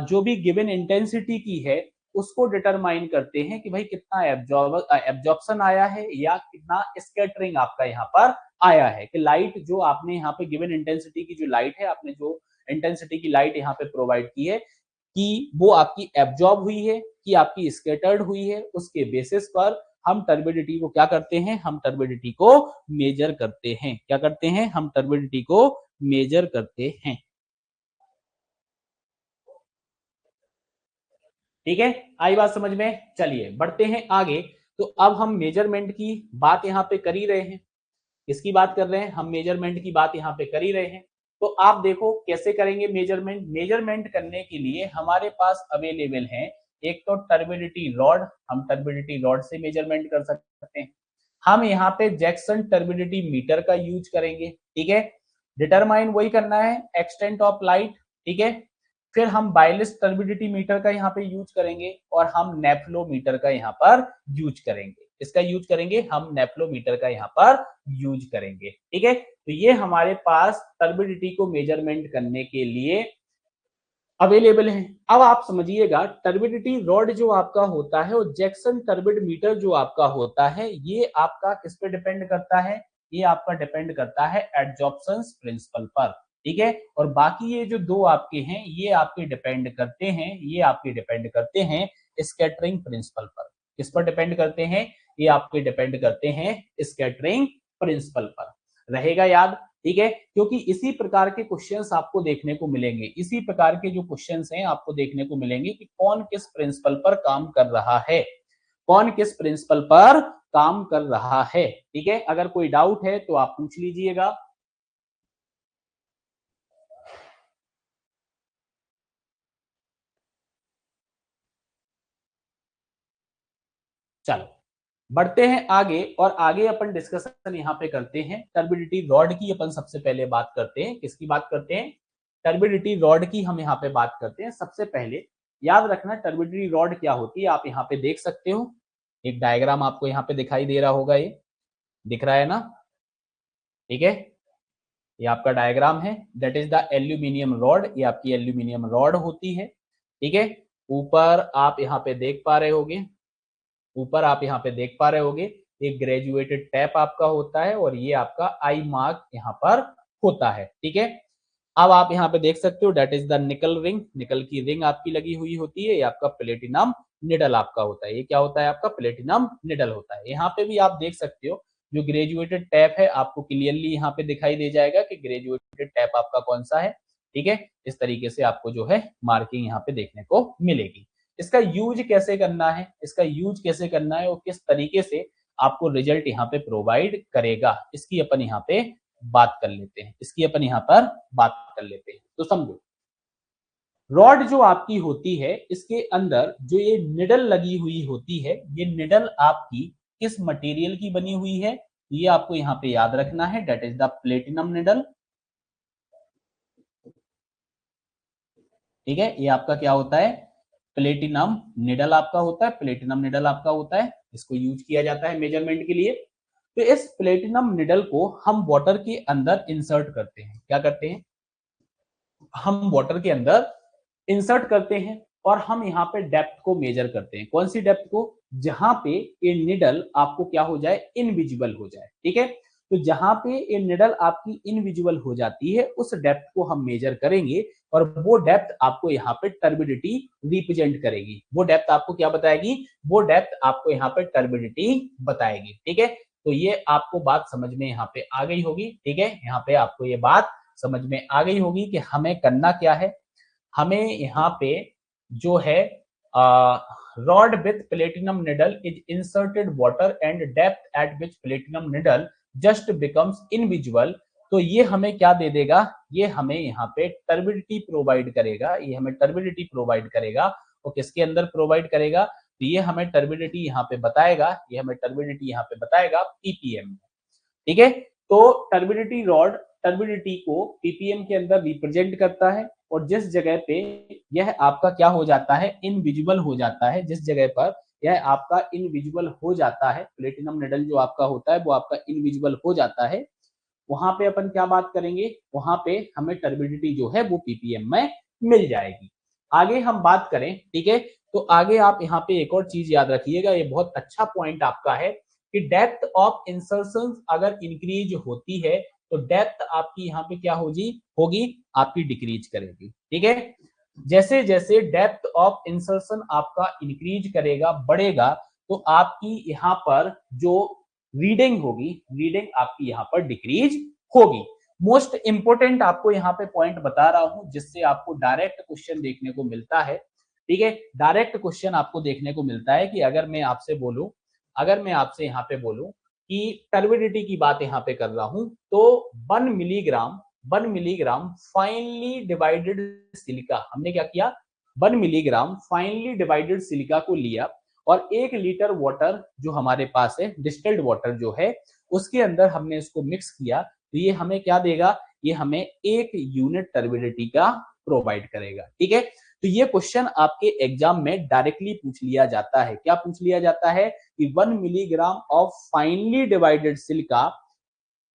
S1: जो भी गिवन इंटेंसिटी की है उसको डिटरमाइन करते हैं कि भाई कितना एब्जॉर्प्शन आया है या कितना स्कैटरिंग आपका यहाँ पर आया है, कि लाइट जो आपने यहाँ पे गिवन इंटेंसिटी की जो लाइट है, आपने जो इंटेंसिटी की लाइट यहाँ पे प्रोवाइड की है कि वो आपकी एब्जॉर्ब हुई है कि आपकी स्कैटर्ड हुई है, उसके बेसिस पर हम टर्बिडिटी को क्या करते हैं, हम टर्बिडिटी को मेजर करते हैं। क्या करते हैं, हम टर्बिडिटी को मेजर करते हैं। ठीक है, आई बात समझ में, चलिए बढ़ते हैं आगे। तो अब हम मेजरमेंट की बात यहाँ पे कर ही रहे हैं, किसकी बात कर रहे हैं, हम मेजरमेंट की बात यहाँ पे कर ही रहे हैं। तो आप देखो कैसे करेंगे मेजरमेंट, मेजरमेंट करने के लिए हमारे पास अवेलेबल है एक तो टर्बिडिटी रॉड, हम टर्बिडिटी रॉड से मेजरमेंट कर सकते हैं। हम यहाँ पे जैक्सन टर्बिडिटी मीटर का यूज करेंगे। ठीक है, डिटरमाइन वही करना है, एक्सटेंट ऑफ लाइट। ठीक है, फिर हम बायलिस टर्बिडिटी मीटर का यहाँ पे यूज करेंगे और हम नेफ्लोमीटर का यहाँ पर यूज करेंगे। इसका यूज करेंगे, हम नेफ्लोमीटर का यहाँ पर यूज करेंगे। ठीक है, तो ये हमारे पास टर्बिडिटी को मेजरमेंट करने के लिए अवेलेबल है। अब आप समझिएगा टर्बिडिटी रॉड जो आपका होता है और जैक्सन टर्बिड मीटर जो आपका होता है ये आपका किस पे डिपेंड करता है, ये आपका डिपेंड करता है एडजॉर्प्शन प्रिंसिपल पर। ठीक है, और बाकी ये जो दो आपके हैं ये आपके डिपेंड करते हैं, ये आपके डिपेंड करते हैं स्कैटरिंग प्रिंसिपल पर। किस पर डिपेंड करते हैं, ये आपके डिपेंड करते हैं स्कैटरिंग प्रिंसिपल पर। रहेगा याद। ठीक है, क्योंकि इसी प्रकार के क्वेश्चंस आपको देखने को मिलेंगे, इसी प्रकार के जो क्वेश्चंस हैं आपको देखने को मिलेंगे कि कौन किस प्रिंसिपल पर काम कर रहा है, कौन किस प्रिंसिपल पर काम कर रहा है। ठीक है, अगर कोई डाउट है तो आप पूछ लीजिएगा। चलो बढ़ते हैं आगे, और आगे अपन डिस्कशन यहाँ पे करते हैं टर्बिडिटी रॉड की। अपन सबसे पहले बात करते हैं, किसकी बात करते हैं, टर्बिडिटी रॉड की हम यहाँ पे बात करते हैं। सबसे पहले याद रखना टर्बिडिटी रॉड क्या होती है, आप यहाँ पे देख सकते हो एक डायग्राम आपको यहाँ पे दिखाई दे रहा होगा, ये दिख रहा है ना। ठीक है, ये आपका डायग्राम है, that is the aluminium rod, ये आपकी एल्यूमिनियम रॉड होती है। ठीक है, ऊपर आप यहाँ पे देख पा रहे होगे, ऊपर आप यहाँ पे देख पा रहे होगे एक ग्रेजुएटेड टैप आपका होता है और ये आपका आई मार्क यहाँ पर होता है। ठीक है, अब आप यहाँ पे देख सकते हो दैट इज द निकल रिंग, निकल की रिंग आपकी लगी हुई होती है, ये आपका प्लेटिनम निडल आपका होता है। ये क्या होता है, आपका प्लेटिनम निडल होता है। यहाँ पे भी आप देख सकते हो जो ग्रेजुएटेड टैप है आपको क्लियरली यहाँ पे दिखाई दे जाएगा कि ग्रेजुएटेड टैप आपका कौन सा है। ठीक है, इस तरीके से आपको जो है मार्किंग यहाँ पे देखने को मिलेगी। इसका यूज कैसे करना है, इसका यूज कैसे करना है और किस तरीके से आपको रिजल्ट यहाँ पे प्रोवाइड करेगा, इसकी अपन यहाँ पे बात कर लेते हैं, इसकी अपन यहाँ पर बात कर लेते हैं। तो समझो रॉड जो आपकी होती है इसके अंदर जो ये निडल लगी हुई होती है, ये निडल आपकी किस मटेरियल की बनी हुई है, ये आपको यहाँ पे याद रखना है, that is the platinum needle. ठीक है, ये आपका क्या होता है, प्लेटिनम निडल आपका होता है, प्लेटिनम निडल आपका होता है, इसको यूज किया जाता है मेजरमेंट के लिए। तो इस प्लेटिनम निडल को हम वाटर के अंदर इंसर्ट करते हैं, क्या करते हैं, हम वाटर के अंदर इंसर्ट करते हैं और हम यहाँ पे डेप्थ को मेजर करते हैं। कौन सी डेप्थ को, जहां पे ये निडल आपको क्या हो जाए, इनविजिबल हो जाए। ठीक है, तो जहां पे ये निडल आपकी इनविजिबल हो जाती है उस डेप्थ को हम मेजर करेंगे और वो डेप्थ आपको यहाँ पे टर्बिडिटी रिप्रेजेंट करेगी। वो डेप्थ आपको क्या बताएगी, वो डेप्थ आपको यहाँ पे टर्बिडिटी बताएगी। ठीक है, तो ये आपको बात समझ में यहाँ पे आ गई होगी। ठीक है, यहाँ पे आपको ये बात समझ में आ गई होगी कि हमें करना क्या है। हमें यहाँ पे जो है rod with platinum needle is inserted water and depth eight which platinum needle just becomes invisible. तो ये हमें क्या दे देगा, ये हमें यहाँ पे टर्बिडिटी प्रोवाइड करेगा, ये हमें टर्बिडिटी प्रोवाइड करेगा। और किसके अंदर प्रोवाइड करेगा, तो ये हमें टर्बिडिटी यहाँ पे बताएगा, ये हमें टर्बिडिटी यहाँ पे बताएगा पीपीएम। ठीक है, तो टर्बिडिटी रॉड टर्बिडिटी को पीपीएम के अंदर रिप्रेजेंट करता है और जिस जगह पे यह आपका क्या हो जाता है, इनविजिबल हो जाता है, जिस जगह पर यह आपका इनविजिबल हो जाता है, प्लेटिनम निडल जो आपका होता है वो आपका इनविजिबल हो जाता है, वहां पे अपन क्या बात करेंगे, वहां पे हमें टर्बिडिटी जो है वो पीपीएम में मिल जाएगी। आगे हम बात करें, ठीक है, तो आगे आप यहाँ पे एक और चीज याद रखिएगा, ये बहुत अच्छा पॉइंट आपका है कि डेप्थ ऑफ इंसर्शन अगर इंक्रीज होती है तो डेप्थ आपकी यहाँ पे क्या होगी आपकी डिक्रीज करेगी। ठीक है, जैसे जैसे डेप्थ ऑफ इंसर्शन आपका इंक्रीज करेगा, बढ़ेगा, तो आपकी यहाँ पर जो रीडिंग होगी, रीडिंग आपकी यहाँ पर डिक्रीज होगी। मोस्ट इंपोर्टेंट आपको यहाँ पे पॉइंट बता रहा हूं जिससे आपको डायरेक्ट क्वेश्चन देखने को मिलता है। ठीक है, डायरेक्ट क्वेश्चन आपको देखने को मिलता है कि अगर मैं आपसे बोलूं, अगर मैं आपसे यहाँ पे बोलूं कि टर्बिडिटी की बात यहाँ पे कर रहा हूं, तो 1 मिलीग्राम फाइनली डिवाइडेड सिलिका, हमने क्या किया, 1 मिलीग्राम फाइनली डिवाइडेड सिलिका को लिया और 1 लीटर वाटर जो हमारे पास है, डिस्टिल्ड वाटर जो है, उसके अंदर हमने इसको मिक्स किया, तो ये हमें क्या देगा, ये हमें 1 यूनिट टर्बिडिटी का प्रोवाइड करेगा। ठीक है, तो ये क्वेश्चन आपके एग्जाम में डायरेक्टली पूछ लिया जाता है। क्या पूछ लिया जाता है कि 1 milligram of finely divided silica,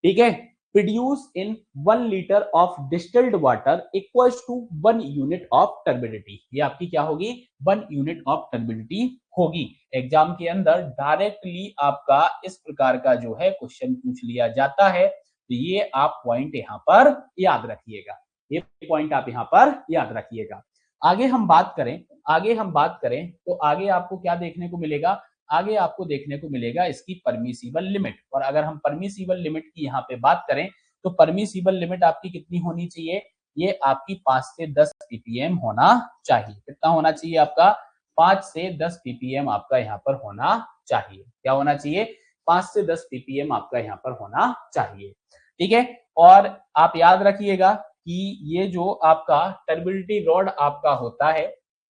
S1: ठीक है, produce in 1 litre of distilled water equals to 1 unit of turbidity. ये आपकी क्या होगी, 1 यूनिट ऑफ टर्बिडिटी होगी। एग्जाम के अंदर डायरेक्टली आपका इस प्रकार का जो है क्वेश्चन पूछ लिया जाता है, तो ये आप पॉइंट यहाँ पर याद रखिएगा, ये पॉइंट आप यहाँ पर याद रखिएगा। आगे हम बात करें, आगे हम बात करें तो आगे आपको क्या देखने को मिलेगा, आगे आपको देखने को मिलेगा इसकी परमिसिबल लिमिट। और अगर हम परमिसिबल लिमिट की यहाँ पे बात करें तो परमिसिबल लिमिट आपकी कितनी होनी चाहिए, ये आपकी 5 से 10 पीपीएम होना चाहिए। कितना होना चाहिए आपका, 5 से 10 पीपीएम आपका यहाँ पर होना चाहिए। क्या होना चाहिए, 5 से 10 पीपीएम आपका यहाँ पर होना चाहिए। ठीक है, और आप याद रखिएगा कि ये जो आपका टर्बिडिटी रॉड आपका होता है,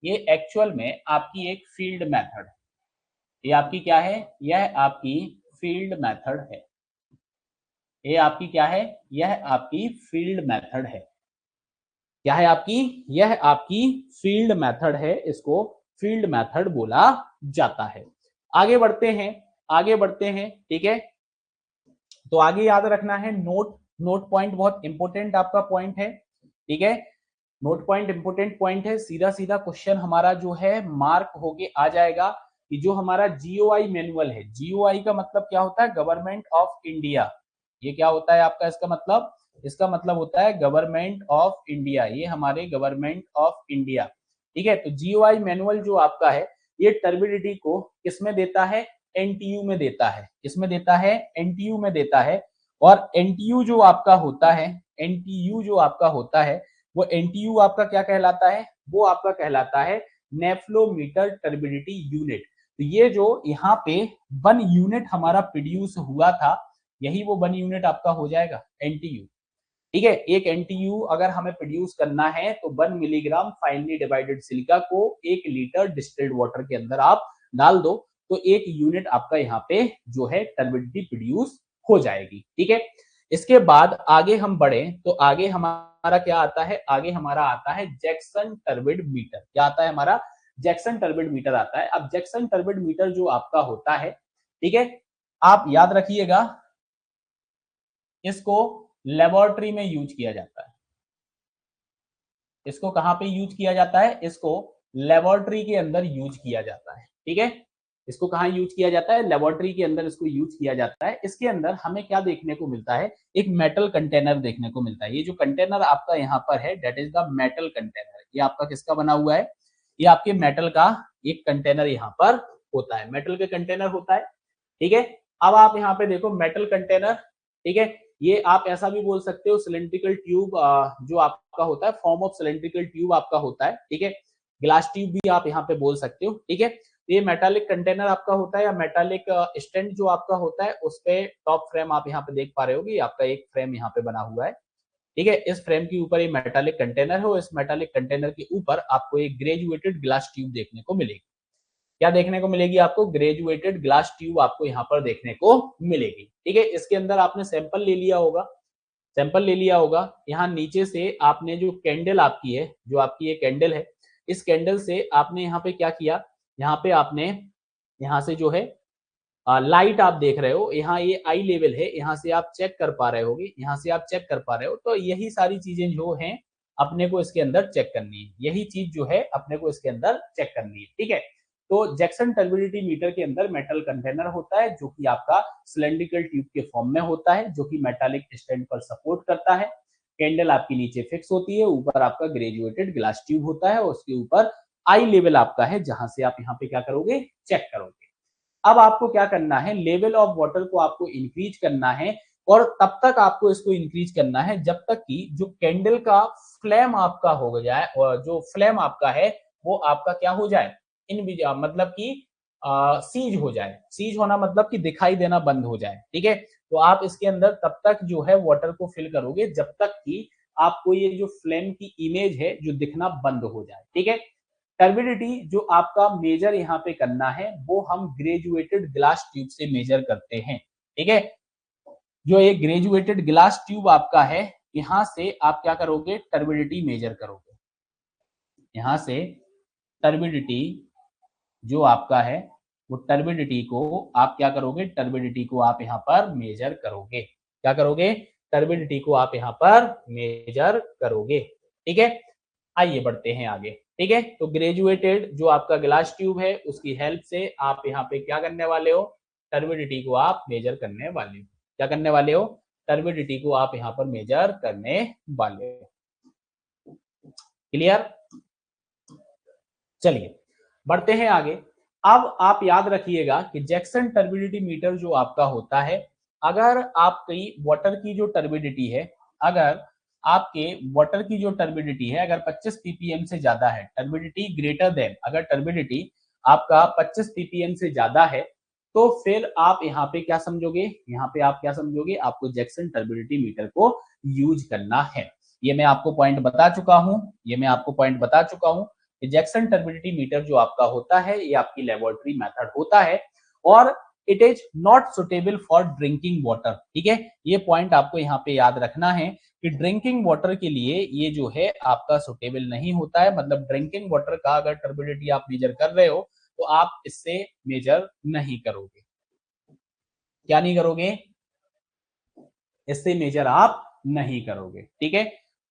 S1: ये एक्चुअल में आपकी एक फील्ड मेथड है। ये आपकी क्या है, यह आपकी फील्ड मेथड है। ये आपकी क्या है, यह आपकी फील्ड मेथड है। क्या है आपकी, यह आपकी फील्ड मेथड है, इसको फील्ड मेथड बोला जाता है। आगे बढ़ते हैं, आगे बढ़ते हैं। ठीक है, तो आगे याद रखना है नोट, नोट पॉइंट बहुत इंपॉर्टेंट आपका पॉइंट है। ठीक है, नोट पॉइंट इंपोर्टेंट पॉइंट है। सीधा सीधा क्वेश्चन हमारा जो है मार्क होके आ जाएगा कि जो हमारा जीओआई मैनुअल है, जीओआई का मतलब क्या होता है, गवर्नमेंट ऑफ इंडिया। ये क्या होता है आपका, इसका मतलब, इसका मतलब होता है गवर्नमेंट ऑफ इंडिया, ये हमारे गवर्नमेंट ऑफ इंडिया। ठीक है, तो जीओआई मैनुअल जो आपका है ये टर्बिडिटी को किसमें देता है, एनटीयू में देता है। किसमें देता है, एनटीयू में देता है। और एनटीयू जो आपका होता है, एनटीयू जो आपका होता है वो एनटीयू आपका क्या कहलाता है, वो आपका कहलाता है नेफ्लोमीटर टर्बिडिटी यूनिट। तो ये जो यहाँ पे 1 यूनिट हमारा प्रोड्यूस हुआ था, यही वो 1 यूनिट आपका हो जाएगा एनटीयू। ठीक है, एक एनटीयू अगर हमें प्रोड्यूस करना है तो 1 मिलीग्राम फाइनली डिवाइडेड सिलिका को 1 लीटर डिस्टिल्ड वाटर के अंदर आप डाल दो, तो 1 यूनिट आपका यहाँ पे जो है टर्बिडिटी प्रोड्यूस हो जाएगी। ठीक है, इसके बाद आगे हम बढ़े तो आगे हमारा क्या आता है, आगे हमारा आता है जैक्सन टर्बिड मीटर। क्या आता है हमारा, जैक्सन टर्बिड मीटर आता है। अब जैक्सन टर्बिड मीटर जो आपका होता है, ठीक है, आप याद रखिएगा इसको लेबोरेटरी में यूज किया जाता है। इसको कहां पे यूज किया जाता है, इसको लेबोरेटरी के अंदर यूज किया जाता है। ठीक है, इसको कहां यूज किया जाता है, लेबोरेटरी के अंदर इसको यूज किया जाता है। इसके अंदर हमें क्या देखने को मिलता है, एक मेटल कंटेनर देखने को मिलता है। ये जो कंटेनर आपका यहाँ पर है that is the metal container. ये आपका किसका बना हुआ है, ये आपके मेटल का एक कंटेनर यहाँ पर होता है, मेटल के कंटेनर होता है। ठीक है, अब आप यहाँ पे देखो मेटल कंटेनर, ठीक है, ये आप ऐसा भी बोल सकते हो सिलेंड्रिकल ट्यूब जो आपका होता है, फॉर्म ऑफ सिलेंड्रिकल ट्यूब आपका होता है। ठीक है, ग्लास ट्यूब भी आप यहाँ पे बोल सकते हो। ठीक है, ये मेटालिक कंटेनर आपका होता है या मेटालिक स्टैंड जो आपका होता है, उस पे टॉप फ्रेम आप यहाँ पे देख पा रहे होगी, आपका एक फ्रेम यहाँ पे बना हुआ है। ठीक है, इस फ्रेम के ऊपर ये मेटालिक कंटेनर है और इस मेटालिक कंटेनर के ऊपर आपको एक ग्रेजुएटेड ग्लास ट्यूब देखने को मिलेगी। क्या देखने को मिलेगी आपको, ग्रेजुएटेड ग्लास ट्यूब आपको यहाँ पर देखने को मिलेगी। ठीक है, इसके अंदर आपने सैंपल ले लिया होगा, सैंपल ले लिया होगा। यहाँ नीचे से आपने जो कैंडल आपकी है, जो आपकी ये कैंडल है, इस कैंडल से आपने यहाँ पे क्या किया, यहाँ पे आपने यहाँ से जो है लाइट आप देख रहे हो, यहाँ ये आई लेवल है, यहाँ से आप चेक कर पा रहे होगे, यहाँ से आप चेक कर पा रहे हो। तो यही सारी चीजें जो हैं अपने को इसके अंदर चेक करनी है, यही चीज जो है अपने को इसके अंदर चेक करनी है। ठीक है, तो जैक्सन टर्बिडिटी मीटर के अंदर मेटल कंटेनर होता है जो कि आपका सिलेंड्रिकल ट्यूब के फॉर्म में होता है, जो कि मेटालिक स्टैंड पर सपोर्ट करता है। कैंडल आपकी नीचे फिक्स होती है, ऊपर आपका ग्रेजुएटेड ग्लास ट्यूब होता है और उसके ऊपर आई लेवल आपका है, जहां से आप यहाँ पे क्या करोगे, चेक करोगे। अब आपको क्या करना है, लेवल ऑफ वाटर को आपको इंक्रीज करना है और तब तक आपको इसको इंक्रीज करना है जब तक कि जो कैंडल का फ्लेम आपका हो जाए, और जो फ्लेम आपका है वो आपका क्या हो जाए, मतलब कि सीज हो जाए। सीज होना मतलब कि दिखाई देना बंद हो जाए। ठीक है, तो आप इसके अंदर तब तक जो है वाटर को फिल करोगे जब तक कि आपको ये जो फ्लेम की इमेज है जो दिखना बंद हो जाए। ठीक है, टर्बिडिटी जो आपका मेजर यहाँ पे करना है वो हम ग्रेजुएटेड ग्लास ट्यूब से मेजर करते हैं। ठीक है, जो एक ग्रेजुएटेड ग्लास ट्यूब आपका है, यहाँ से आप क्या करोगे, टर्बिडिटी मेजर करोगे। यहाँ से टर्बिडिटी जो आपका है वो टर्बिडिटी को आप क्या करोगे, टर्बिडिटी को आप यहाँ पर मेजर करोगे। क्या करोगे, टर्बिडिटी को आप यहाँ पर मेजर करोगे। ठीक है, आइए बढ़ते हैं आगे। ठीक है, तो ग्रेजुएटेड जो आपका ग्लास ट्यूब है उसकी हेल्प से आप यहाँ पे क्या करने वाले हो, टर्बिडिटी को आप मेजर करने वाले हो। क्या करने वाले हो, टर्बिडिटी को आप यहाँ पर मेजर करने वाले हो। क्लियर, चलिए बढ़ते हैं आगे। अब आप याद रखिएगा कि जैक्सन टर्बिडिटी मीटर जो आपका होता है, अगर आपकी वाटर की जो टर्बिडिटी है, अगर आपके वाटर की जो टर्बिडिटी है अगर 25 ppm से ज्यादा है, टर्बिडिटी ग्रेटर देन, अगर टर्बिडिटी आपका 25 ppm से ज्यादा है, तो फिर आप यहाँ पे क्या समझोगे, यहाँ पे आप क्या समझोगे, आपको जैक्सन टर्बिडिटी मीटर को यूज करना है। ये मैं आपको पॉइंट बता चुका हूं, ये मैं आपको पॉइंट बता चुका हूं। जैक्सन टर्बिडिटी मीटर जो आपका होता है ये आपकी लेबोरेटरी मेथड होता है और it is not suitable for drinking water. ठीक है, ये पॉइंट आपको यहाँ पे याद रखना है कि ड्रिंकिंग वाटर के लिए ये जो है आपका सुटेबल नहीं होता है। मतलब ड्रिंकिंग वाटर का अगर टर्बिडिटी आप मेजर कर रहे हो तो आप इससे मेजर नहीं करोगे। क्या नहीं करोगे, इससे मेजर आप नहीं करोगे। ठीक है,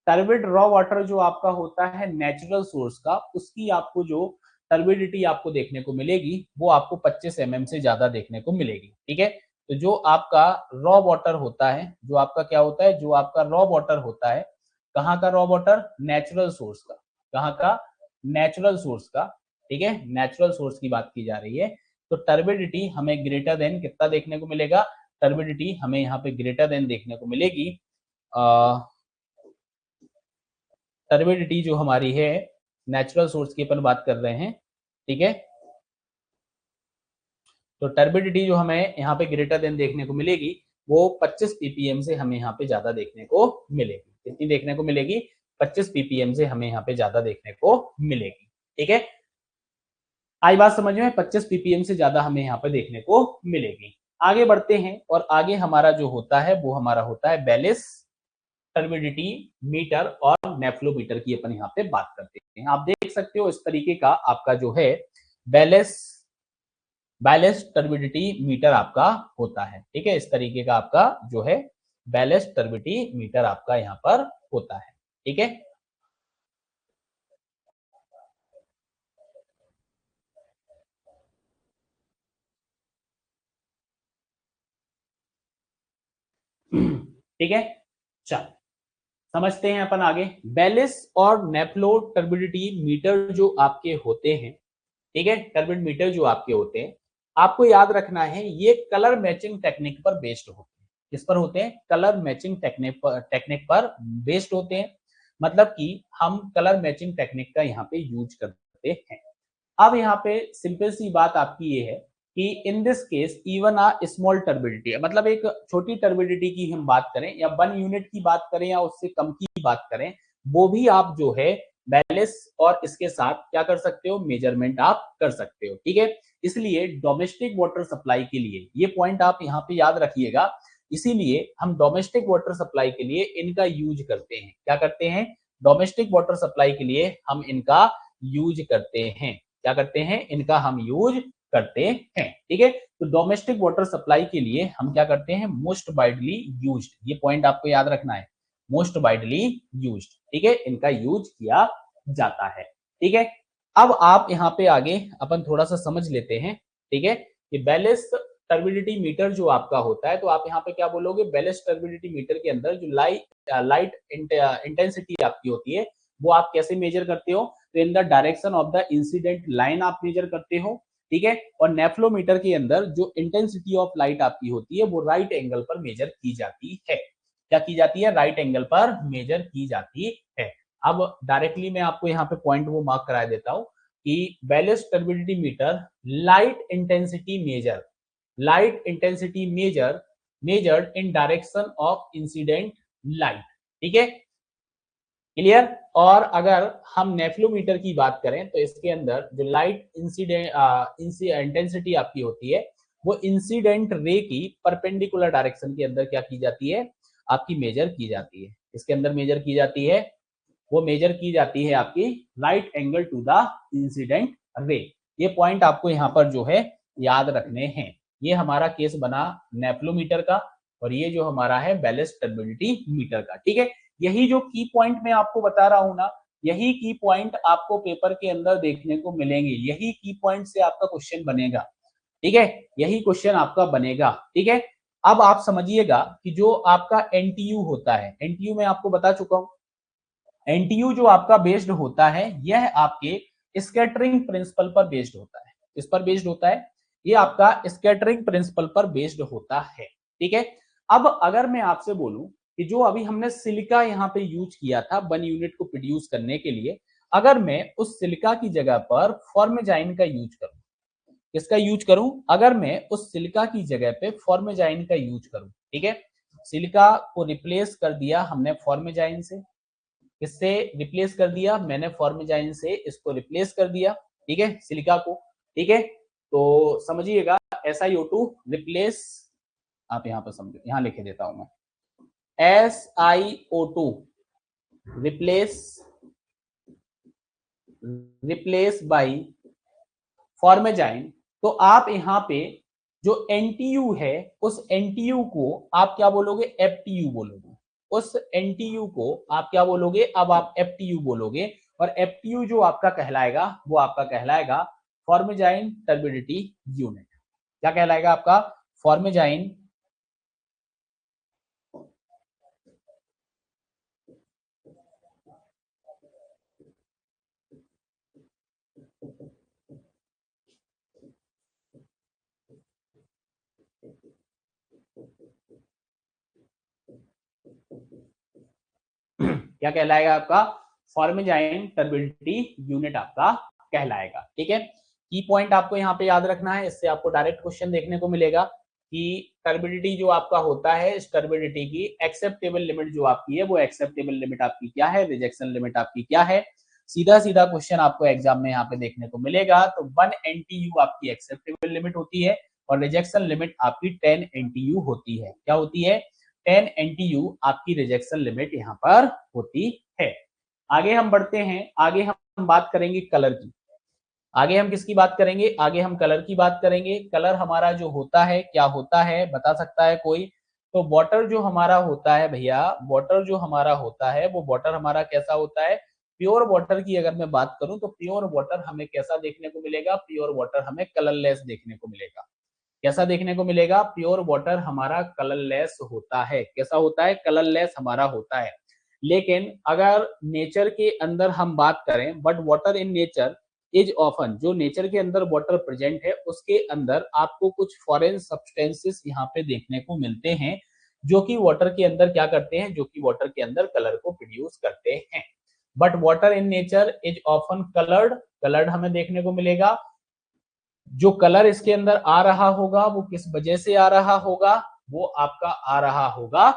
S1: टर्बिड रॉ वाटर जो आपका होता है नेचुरल सोर्स का, उसकी आपको जो टर्बिडिटी आपको देखने को मिलेगी वो आपको 25 mm से ज्यादा देखने को मिलेगी। ठीक है, तो जो आपका रॉ वाटर होता है, जो आपका क्या होता है, जो आपका रॉ वाटर होता है, कहाँ का रॉ वाटर, नेचुरल सोर्स का, कहाँ का, नेचुरल सोर्स का। ठीक है, नेचुरल सोर्स की बात की जा रही है। तो टर्बिडिटी हमें ग्रेटर देन कितना देखने को मिलेगा, टर्बिडिटी हमें यहाँ पे ग्रेटर देन देखने को मिलेगी, टर्बिडिटी जो हमारी है नेचुरल सोर्स की अपन बात कर रहे हैं। ठीक है, तो टर्बिडिटी जो हमें यहाँ पे ग्रेटर देन देखने को मिलेगी वो 25 ppm से हमें यहाँ पे ज्यादा देखने को मिलेगी। कितनी देखने को मिलेगी, 25 ppm से हमें यहाँ पे ज्यादा देखने को मिलेगी। ठीक है, आई बात समझ में? 25 ppm से ज्यादा हमें यहाँ पे देखने को मिलेगी। आगे बढ़ते हैं और आगे हमारा जो होता है वो हमारा होता है बेलिस टर्बिडिटी मीटर और नेफ्लोमीटर की अपन यहाँ पे बात करते हैं। आप देख सकते हो इस तरीके का आपका जो है बेलिस टर्बिडिटी मीटर आपका होता है। ठीक है, इस तरीके का आपका जो है बेलिस टर्बिडिटी मीटर आपका यहाँ पर होता है। ठीक है, ठीक है, चल समझते हैं अपन आगे। बेलिस और नेफ्लो टर्बिडिटी मीटर जो आपके होते हैं, ठीक है, टर्बिड मीटर जो आपके होते हैं, आपको याद रखना है ये कलर मैचिंग टेक्निक पर बेस्ड होते हैं। किस पर होते हैं? कलर मैचिंग टेक्निक पर बेस्ड होते हैं। मतलब कि हम कलर मैचिंग टेक्निक का यहाँ पे यूज करते हैं। अब यहाँ पे सिंपल सी बात आपकी ये है कि in this case even a small turbidity, मतलब एक छोटी टर्बिडिटी की हम बात करें या 1 यूनिट की बात करें या उससे कम की बात करें, वो भी आप जो है बैलेंस और इसके साथ क्या कर सकते हो? मेजरमेंट आप कर सकते हो। ठीक है, इसलिए डोमेस्टिक वाटर सप्लाई के लिए ये पॉइंट आप यहाँ पे याद रखिएगा। इसीलिए हम डोमेस्टिक वाटर सप्लाई के लिए इनका यूज करते हैं। क्या करते हैं? डोमेस्टिक वाटर सप्लाई के लिए हम इनका यूज करते हैं। क्या करते हैं? इनका हम यूज करते हैं। ठीक है, तो डोमेस्टिक वाटर सप्लाई के लिए हम क्या करते हैं? मोस्ट वाइडली यूज्ड, ये पॉइंट आपको याद रखना है, मोस्ट वाइडली यूज्ड। ठीक है, इनका यूज किया जाता है। ठीक है, अब आप यहाँ पे आगे अपन थोड़ा सा समझ लेते हैं। ठीक है, कि बैलेंस टर्बिडिटी मीटर जो आपका होता है, तो आप यहाँ पे क्या बोलोगे? बैलेंस टर्बिडिटी मीटर के अंदर जो लाइट इंटेंसिटी आपकी होती है वो आप कैसे मेजर करते हो? तो in the direction of the incident line आप मेजर करते हो। ठीक है, और नेफ्लोमीटर के अंदर जो इंटेंसिटी ऑफ लाइट आपकी होती है वो राइट एंगल पर मेजर की जाती है। क्या की जाती है? राइट एंगल पर मेजर की जाती है। अब डायरेक्टली मैं आपको यहाँ पे पॉइंट वो मार्क करा देता हूँ कि balance turbidity meter light intensity measured in direction of incident light. ठीक है, क्लियर? और अगर हम नेफ्लोमीटर की बात करें तो इसके अंदर जो लाइट इंटेंसिटी आपकी होती है वो इंसिडेंट रे की परपेंडिकुलर डायरेक्शन के अंदर क्या की जाती है? आपकी मेजर की जाती है। इसके अंदर मेजर की जाती है, वो मेजर की जाती है आपकी right angle to the incident ray. ये पॉइंट आपको यहाँ पर जो है याद रखने हैं। ये हमारा केस बना नेफ्लोमीटर का और ये जो हमारा है बैलेंस टर्बिडिटी मीटर का। ठीक है, यही जो की पॉइंट मैं आपको बता रहा हूं ना, यही की पॉइंट आपको पेपर के अंदर देखने को मिलेंगे। यही की पॉइंट से आपका क्वेश्चन बनेगा। ठीक है, यही क्वेश्चन आपका बनेगा। ठीक है, अब आप समझिएगा कि जो आपका एनटीयू होता है, एनटीयू मैं आपको बता चुका हूं, एनटीयू जो आपका बेस्ड होता है यह आपके स्कैटरिंग प्रिंसिपल पर बेस्ड होता है। किस पर बेस्ड होता है? ये आपका स्कैटरिंग प्रिंसिपल पर बेस्ड होता है। ठीक है, अब अगर मैं आपसे बोलूं कि जो अभी हमने सिलिका यहाँ पे यूज किया था 1 यूनिट को प्रोड्यूस करने के लिए, अगर मैं उस सिलिका की जगह पर फॉर्मेजाइन का यूज करूं, किसका यूज करूं? अगर मैं उस सिलिका की जगह पे फॉर्मेजाइन का यूज करूं, ठीक है, सिलिका को रिप्लेस कर दिया हमने फॉर्मेजाइन से, इससे रिप्लेस कर दिया मैंने फॉर्मेजाइन से, इसको रिप्लेस कर दिया। ठीक है, सिलिका को। ठीक है, तो समझिएगा SiO2 रिप्लेस, आप यहाँ पर समझो, यहाँ लिखे देता हूं मैं, SiO2 रिप्लेस बाई फॉर्मेजाइन। तो आप यहाँ पे जो एनटीयू है उस एनटीयू को आप क्या बोलोगे? एफटीयू बोलोगे। उस एनटीयू को आप क्या बोलोगे? अब आप एफटीयू बोलोगे। और एफटीयू जो आपका कहलाएगा वो आपका कहलाएगा फॉर्मेजाइन टर्बिडिटी यूनिट। क्या कहलाएगा आपका? फॉर्मेजाइन क्या कहलाएगा आपका? फॉर्मेजाइन टर्बिडिटी यूनिट आपका कहलाएगा। ठीक है, की पॉइंट आपको यहाँ पे याद रखना है, इससे आपको डायरेक्ट क्वेश्चन देखने को मिलेगा कि टर्बिडिटी जो आपका होता है, इस टर्बिडिटी की एक्सेप्टेबल लिमिट जो आपकी है वो एक्सेप्टेबल लिमिट आपकी क्या है, रिजेक्शन लिमिट आपकी क्या है। सीधा सीधा क्वेश्चन आपको एग्जाम में यहाँ पे देखने को मिलेगा। तो 1 NTU आपकी एक्सेप्टेबल लिमिट होती है और रिजेक्शन लिमिट आपकी 10 NTU होती है। क्या होती है? 10 NTU आपकी रिजेक्शन लिमिट यहाँ पर होती है। आगे हम बढ़ते हैं, आगे हम बात करेंगे कलर की। आगे हम किसकी बात करेंगे? आगे हम कलर की बात करेंगे। कलर हमारा जो होता है, क्या होता है बता सकता है कोई? तो वाटर जो हमारा होता है भैया, वाटर जो हमारा होता है वो वाटर हमारा कैसा होता है? प्योर वाटर की अगर मैं बात करूं तो प्योर वाटर हमें कैसा देखने को मिलेगा? प्योर वाटर हमें कलरलेस देखने को मिलेगा। कैसा देखने को मिलेगा? प्योर वाटर हमारा कलरलेस होता है। कैसा होता है? कलरलेस हमारा होता है। लेकिन अगर नेचर के अंदर हम बात करें, but water in nature is often, जो नेचर के अंदर वाटर प्रेजेंट है उसके अंदर आपको कुछ फॉरेन सब्सटेंसेस यहाँ पे देखने को मिलते हैं, जो कि वाटर के अंदर क्या करते हैं? जो कि वाटर के अंदर कलर को प्रोड्यूस करते हैं। But water in nature is often coloured, coloured हमें देखने को मिलेगा। जो कलर इसके अंदर आ रहा होगा वो किस वजह से आ रहा होगा? वो आपका आ रहा होगा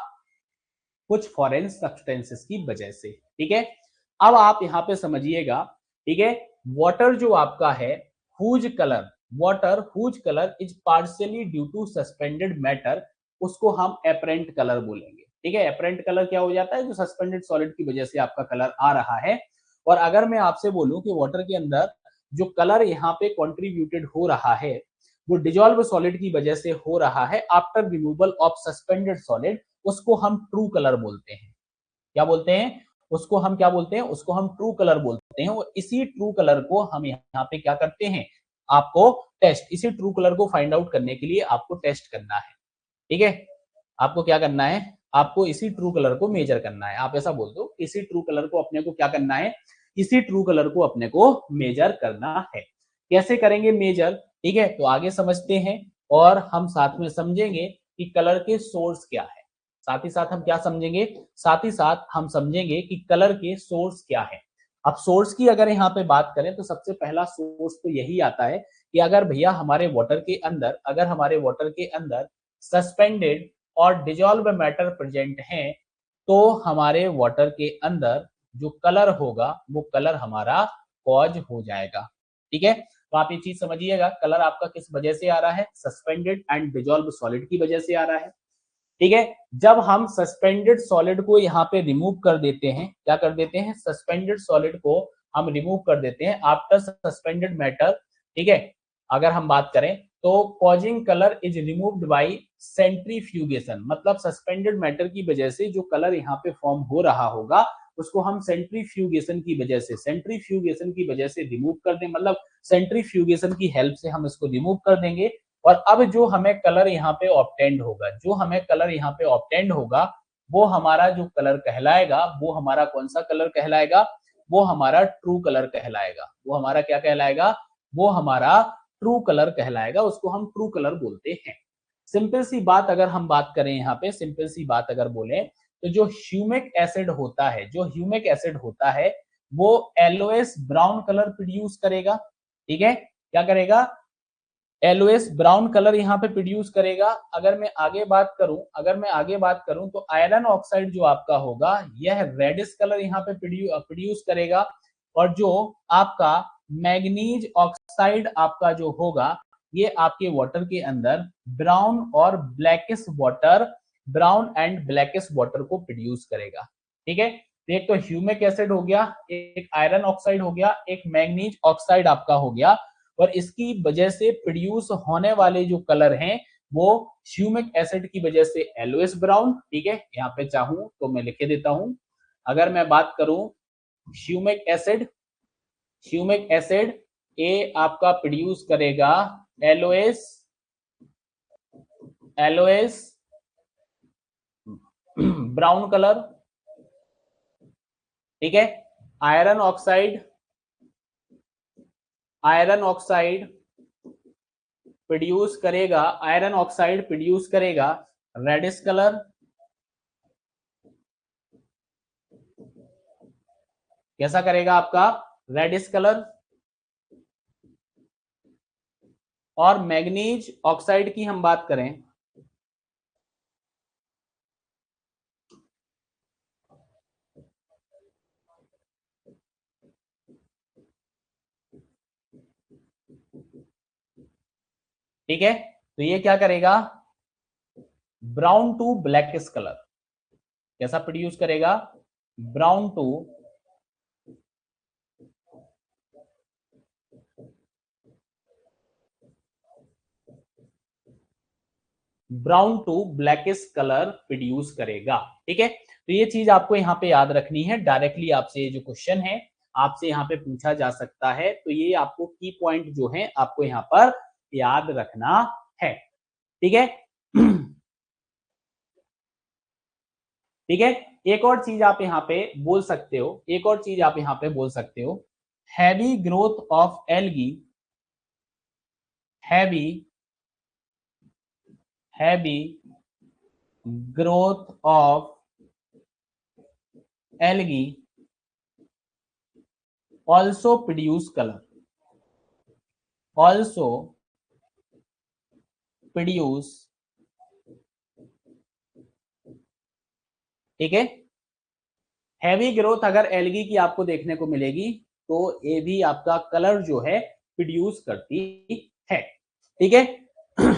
S1: कुछ फॉरेन सब्सटेंसेस की वजह से। ठीक है, अब आप यहां पे समझिएगा। ठीक है, वाटर जो आपका है, whose colour, water whose colour is partially due to suspended matter, उसको हम एपरेंट कलर बोलेंगे। ठीक है, एपरेंट कलर क्या हो जाता है? जो सस्पेंडेड सॉलिड की वजह से आपका कलर आ रहा है। और अगर मैं आपसे बोलूं कि वाटर के अंदर जो कलर यहाँ पे कंट्रीब्यूटेड हो रहा है वो डिजॉल्व सॉलिड की वजह से हो रहा है after removal of suspended solid, उसको हम ट्रू कलर बोलते हैं। क्या बोलते हैं? उसको हम क्या बोलते हैं? उसको हम ट्रू कलर बोलते हैं। और इसी ट्रू कलर को हम यहाँ पे क्या करते हैं? आपको टेस्ट, इसी ट्रू कलर को फाइंड आउट करने के लिए आपको टेस्ट करना है। ठीक है, आपको क्या करना है? आपको इसी ट्रू कलर को मेजर करना है। आप ऐसा बोल दो, इसी ट्रू कलर को अपने को क्या करना है? इसी ट्रू कलर को अपने को मेजर करना है। कैसे करेंगे मेजर? ठीक है, तो आगे समझते हैं और हम साथ में समझेंगे कि कलर के सोर्स क्या है। साथ ही साथ हम क्या समझेंगे? साथ ही साथ हम समझेंगे कि कलर के सोर्स क्या है। अब सोर्स की अगर यहाँ पे बात करें तो सबसे पहला सोर्स तो यही आता है कि अगर भैया हमारे वाटर के अंदर, अगर हमारे वाटर के अंदर सस्पेंडेड और डिजॉल्व मैटर प्रेजेंट हैं, तो हमारे वाटर के अंदर जो कलर होगा वो कलर हमारा कॉज हो जाएगा। ठीक है, तो आप ये चीज समझिएगा, कलर आपका किस वजह से आ रहा है? सस्पेंडेड एंड डिजॉल्व सॉलिड की वजह से आ रहा है। ठीक है, जब हम सस्पेंडेड सॉलिड को यहाँ पे रिमूव कर देते हैं, क्या कर देते हैं? सस्पेंडेड सॉलिड को हम रिमूव कर देते हैं आफ्टर सस्पेंडेड मैटर। ठीक है, अगर हम बात करें तो causing colour is removed by centrifugation, मतलब सस्पेंडेड मैटर की वजह से जो कलर यहाँ पे फॉर्म हो रहा होगा उसको हम सेंट्रीफ्यूगेशन की वजह से, सेंट्रीफ्यूगेशन की वजह से रिमूव कर दें, मतलब सेंट्रीफ्यूगेशन की हेल्प से हम इसको रिमूव कर देंगे। और अब जो हमें कलर यहाँ पे ऑब्टेंड होगा, जो हमें कलर यहाँ पे ऑब्टेंड होगा वो हमारा जो कलर कहलाएगा, वो हमारा कौन सा कलर कहलाएगा? वो हमारा ट्रू कलर कहलाएगा। वो हमारा क्या कहलाएगा? वो हमारा ट्रू कलर कहलाएगा, उसको हम ट्रू कलर बोलते हैं। सिंपल सी बात अगर हम बात करें यहाँ पे, सिंपल सी बात अगर बोले तो जो ह्यूमिक एसिड होता है, जो ह्यूमिक एसिड होता है वो एलओएस ब्राउन कलर प्रोड्यूस करेगा। ठीक है, क्या करेगा? एलओएस ब्राउन कलर यहाँ पे प्रोड्यूस करेगा। अगर मैं आगे बात करूं, अगर मैं आगे बात करूं तो आयरन ऑक्साइड जो आपका होगा यह रेडिश कलर यहाँ पे प्रोड्यूस करेगा। और जो आपका मैग्नीज ऑक्साइड आपका जो होगा ये आपके वाटर के अंदर ब्राउन और blackish water, brown and blackish water को प्रोड्यूस करेगा। ठीक है, एक तो ह्यूमिक एसिड हो गया, एक आयरन ऑक्साइड हो गया, एक मैग्नीज ऑक्साइड आपका हो गया। और इसकी वजह से प्रोड्यूस होने वाले जो कलर हैं वो ह्यूमिक एसिड की वजह से एलओएस ब्राउन। ठीक है, यहाँ पे चाहूं तो मैं लिखे देता हूं। अगर मैं बात करूं ह्यूमिक एसिड, ह्यूमिक एसिड ए आपका प्रोड्यूस करेगा एलओएस, एलओएस ब्राउन कलर। ठीक है, iron oxide, iron oxide produce करेगा, आयरन ऑक्साइड प्रोड्यूस करेगा रेडिश कलर। कैसा करेगा आपका? Reddish colour. और मैग्नीज ऑक्साइड की हम बात करें ठीक है, तो ये क्या करेगा, ब्राउन टू ब्लैकिश कलर कैसा प्रोड्यूस करेगा, brown to blackish colour produce करेगा। ठीक है, तो ये चीज आपको यहाँ पे याद रखनी है, डायरेक्टली आपसे ये जो क्वेश्चन है आपसे यहाँ पे पूछा जा सकता है, तो ये आपको की पॉइंट जो है आपको यहाँ पर याद रखना है। ठीक है ठीक है, एक और चीज आप यहाँ पे बोल सकते हो, एक और चीज आप यहाँ पे बोल सकते हो, heavy growth of algae, heavy heavy growth of algae also produce colour, also produce, ठीक है, हैवी ग्रोथ अगर एल्गी की आपको देखने को मिलेगी तो ये भी आपका कलर जो है प्रोड्यूस करती है। ठीक है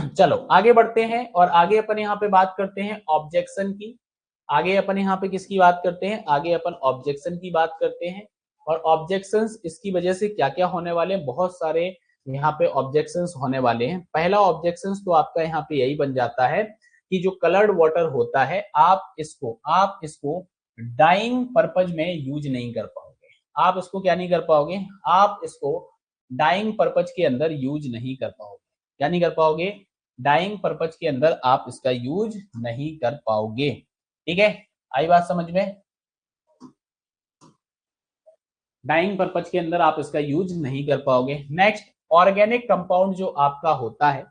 S1: चलो आगे बढ़ते हैं और आगे अपन यहाँ पे बात करते हैं ऑब्जेक्शन की, आगे अपन यहाँ पे किसकी बात करते हैं, आगे अपन ऑब्जेक्शन की बात करते हैं। और ऑब्जेक्शंस इसकी वजह से क्या क्या होने वाले हैं, बहुत सारे यहाँ पे ऑब्जेक्शंस होने वाले हैं। पहला ऑब्जेक्शंस तो आपका यहाँ पे यही बन जाता है कि जो कलर्ड वाटर होता है आप इसको डाइंग पर्पज में यूज नहीं कर पाओगे, आप इसको क्या नहीं कर पाओगे, आप इसको डाइंग पर्पज के अंदर यूज नहीं कर पाओगे, क्या नहीं कर पाओगे, डाइंग पर्पज के अंदर आप इसका यूज नहीं कर पाओगे। ठीक है, आई बात समझ में, डाइंग पर्पज के अंदर आप इसका यूज नहीं कर पाओगे। नेक्स्ट, ऑर्गेनिक कंपाउंड जो आपका होता है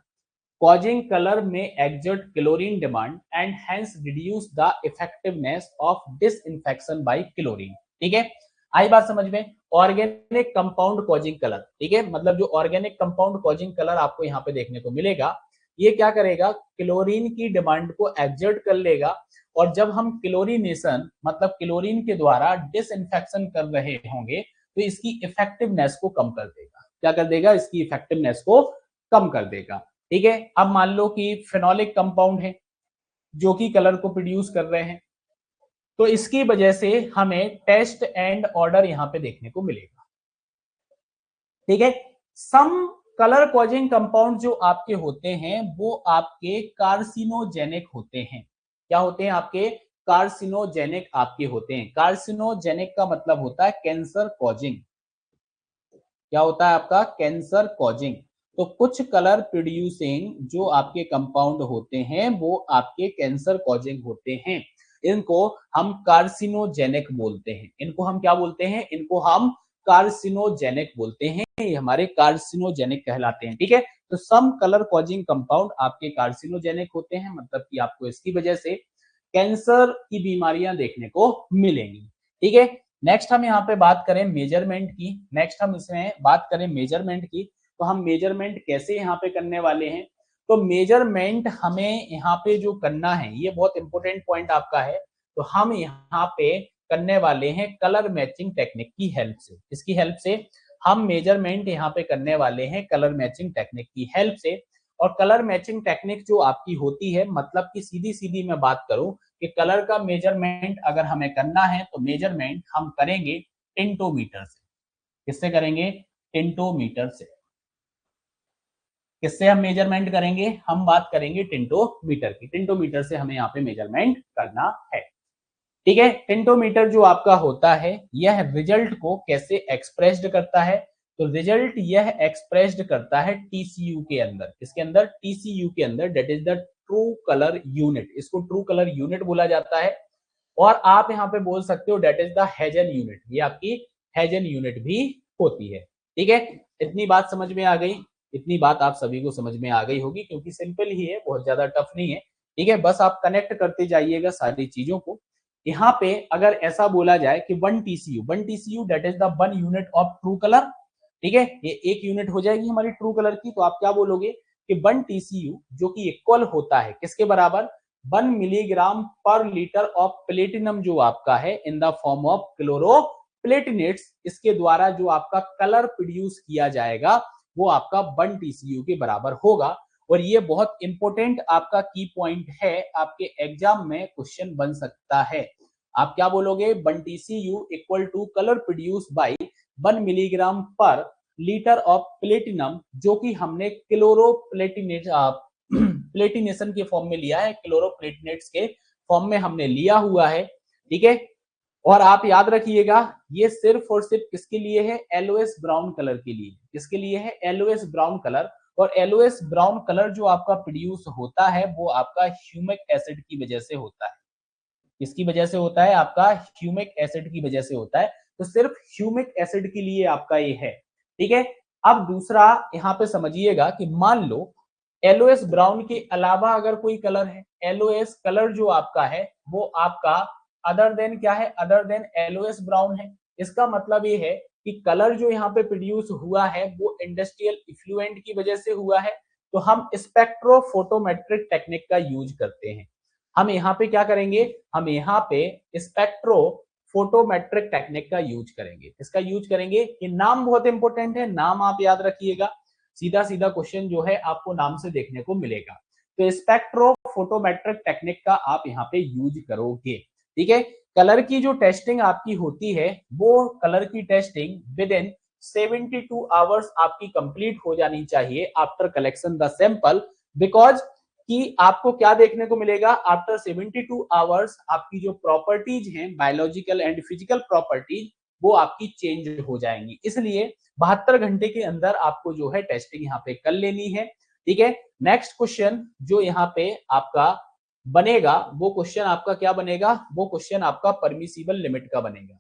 S1: causing color may exert chlorine demand and hence reduce the effectiveness of disinfection by chlorine। ठीक है, आई बात समझ में, ऑर्गेनिक कंपाउंड कॉजिंग कलर, ठीक है, मतलब जो ऑर्गेनिक कंपाउंड कॉजिंग कलर आपको यहाँ पे देखने को मिलेगा, ये क्या करेगा, क्लोरीन की डिमांड को एक्सर्ट कर लेगा, और जब हम क्लोरीनेशन मतलब क्लोरीन के द्वारा डिसइंफेक्शन कर रहे होंगे तो इसकी इफेक्टिवनेस को कम कर देगा, क्या कर देगा, इसकी इफेक्टिवनेस को कम कर देगा। ठीक है, अब मान लो कि फेनोलिक कंपाउंड है जो कि कलर को प्रोड्यूस कर रहे हैं, तो इसकी वजह से हमें टेस्ट एंड ऑर्डर यहां पे देखने को मिलेगा। ठीक है, सम कलर कॉजिंग कंपाउंड जो आपके होते हैं वो आपके कार्सिनोजेनिक होते हैं, क्या होते हैं आपके, कार्सिनोजेनिक आपके होते हैं। कार्सिनोजेनिक का मतलब होता है कैंसर कॉजिंग, क्या होता है आपका, कैंसर कॉजिंग। तो कुछ कलर प्रोड्यूसिंग जो आपके कंपाउंड होते हैं वो आपके कैंसर कॉजिंग होते हैं, इनको हम कार्सिनोजेनिक बोलते हैं, इनको हम क्या बोलते हैं, इनको हम कार्सिनोजेनिक बोलते हैं, ये हमारे कार्सिनोजेनिक कहलाते हैं। ठीक है, तो सम कलर कॉजिंग कंपाउंड आपके कार्सिनोजेनिक होते हैं, मतलब कि आपको इसकी वजह से कैंसर की बीमारियां देखने को मिलेंगी। ठीक है, नेक्स्ट हम यहाँ पे बात करें मेजरमेंट की, नेक्स्ट हम इसमें बात करें मेजरमेंट की, तो हम मेजरमेंट कैसे यहाँ पे करने वाले हैं, तो मेजरमेंट हमें यहाँ पे जो करना है ये बहुत इंपॉर्टेंट पॉइंट आपका है, तो हम यहाँ पे करने वाले हैं कलर मैचिंग टेक्निक की हेल्प से, इसकी हेल्प से हम मेजरमेंट यहाँ पे करने वाले हैं कलर मैचिंग टेक्निक की हेल्प से। और कलर मैचिंग टेक्निक जो आपकी होती है, मतलब कि सीधी सीधी मैं बात करूं कि कलर का मेजरमेंट अगर हमें करना है तो मेजरमेंट हम करेंगे टिंटोमीटर से, किससे करेंगे, टिंटोमीटर से, किससे हम मेजरमेंट करेंगे, हम बात करेंगे टिंटोमीटर की, टिंटोमीटर से हमें यहाँ पे मेजरमेंट करना है। ठीक है, टिंटोमीटर जो आपका होता है यह रिजल्ट को कैसे एक्सप्रेस्ड करता है, तो रिजल्ट यह एक्सप्रेस्ड करता है टीसीयू के अंदर, किसके अंदर, टीसीयू के अंदर, that is the true colour unit, इसको ट्रू कलर यूनिट बोला जाता है। और आप यहाँ पे बोल सकते हो दैट इज द हेजन यूनिट, ये आपकी हेजन यूनिट भी होती है। ठीक है, इतनी बात समझ में आ गई, इतनी बात आप सभी को समझ में आ गई होगी, क्योंकि सिंपल ही है, बहुत ज्यादा टफ नहीं है। ठीक है, बस आप कनेक्ट करते जाइएगा सारी चीजों को। यहाँ पे अगर ऐसा बोला जाए कि 1 TCU that is the 1 unit of true colour, ठीक है, ये 1 यूनिट हो जाएगी हमारी ट्रू कलर की, तो आप क्या बोलोगे कि 1 TCU जो कि इक्वल होता है किसके बराबर, 1 milligram per litre of platinum जो आपका है इन द फॉर्म ऑफ क्लोरोप्लेटिनेट्स, इसके द्वारा जो आपका कलर प्रोड्यूस किया जाएगा वो आपका 1 TCU के बराबर होगा। और ये बहुत इंपॉर्टेंट आपका की पॉइंट है, आपके एग्जाम में क्वेश्चन बन सकता है। आप क्या बोलोगे, 1 TCU equal to colour produce by 1 milligram per litre of platinum, जो कि हमने क्लोरोप्लेटिनेट प्लेटिनेशन के फॉर्म में लिया है, क्लोरोप्लेटिनेट्स के फॉर्म में हमने लिया हुआ है, ठीक है। और आप याद रखिएगा ये सिर्फ और सिर्फ किसके लिए है, एलओएस ब्राउन कलर के लिए। किसके लिए है, एलओएस ब्राउन कलर। और एलओएस ब्राउन कलर जो आपका प्रोड्यूस होता है वो आपका ह्यूमिक एसिड की वजह से होता है। किसकी वजह से होता है, आपका ह्यूमिक एसिड की वजह से होता है। तो सिर्फ ह्यूमिक एसिड के लिए आपका ये है, ठीक है। अब दूसरा यहाँ पे समझिएगा कि मान लो एलओएस ब्राउन के अलावा अगर कोई कलर है, एलओएस कलर जो आपका है वो आपका अदर देन क्या है, अदर देन एलओएस ब्राउन है। इसका मतलब ये है कि कलर जो यहाँ पे प्रोड्यूस हुआ है वो इंडस्ट्रियल इफ्लुएंट की वजह से हुआ है। तो हम स्पेक्ट्रोफोटोमेट्रिक टेक्निक का यूज करते हैं। हम यहाँ पे क्या करेंगे, हम यहाँ पे स्पेक्ट्रो फोटोमेट्रिक टेक्निक का यूज करेंगे। इसका यूज करेंगे, ये नाम बहुत इंपॉर्टेंट है, नाम आप याद रखिएगा। सीधा सीधा क्वेश्चन जो है आपको नाम से देखने को मिलेगा। तो स्पेक्ट्रो फोटोमेट्रिक टेक्निक का आप यहाँ पे यूज करोगे, ठीक है। कलर की जो टेस्टिंग आपकी होती है वो कलर की टेस्टिंग विद इन 72 आवर्स आपकी कंप्लीट हो जानी चाहिए after collection the sample. Because कि आपको क्या देखने को मिलेगा, आफ्टर 72 आवर्स आपकी जो प्रॉपर्टीज हैं, बायोलॉजिकल एंड फिजिकल प्रॉपर्टीज, वो आपकी चेंज हो जाएंगी। इसलिए 72 घंटे के अंदर आपको जो है टेस्टिंग यहाँ पे कर लेनी है, ठीक है। नेक्स्ट क्वेश्चन जो यहाँ पे आपका बनेगा, वो क्वेश्चन आपका क्या बनेगा, वो क्वेश्चन आपका परमिसिबल लिमिट का बनेगा।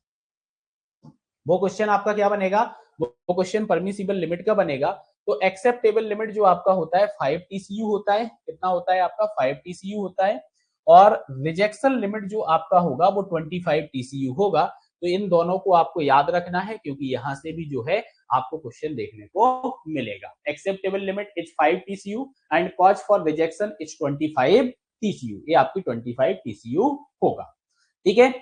S1: वो क्वेश्चन आपका क्या बनेगा, वो क्वेश्चन परमिसिबल लिमिट का बनेगा। तो एक्सेप्टेबल लिमिट जो आपका होता है 5 TCU होता है। कितना होता है आपका, 5 TCU होता है। और रिजेक्शन लिमिट जो आपका होगा वो 25 TCU होगा। तो इन दोनों को आपको याद रखना है, क्योंकि यहां से भी जो है आपको क्वेश्चन देखने को मिलेगा। Acceptable limit is 5 TCU and cause for rejection is 25 TCU। ये आपकी 25 TCU होगा, ठीक है।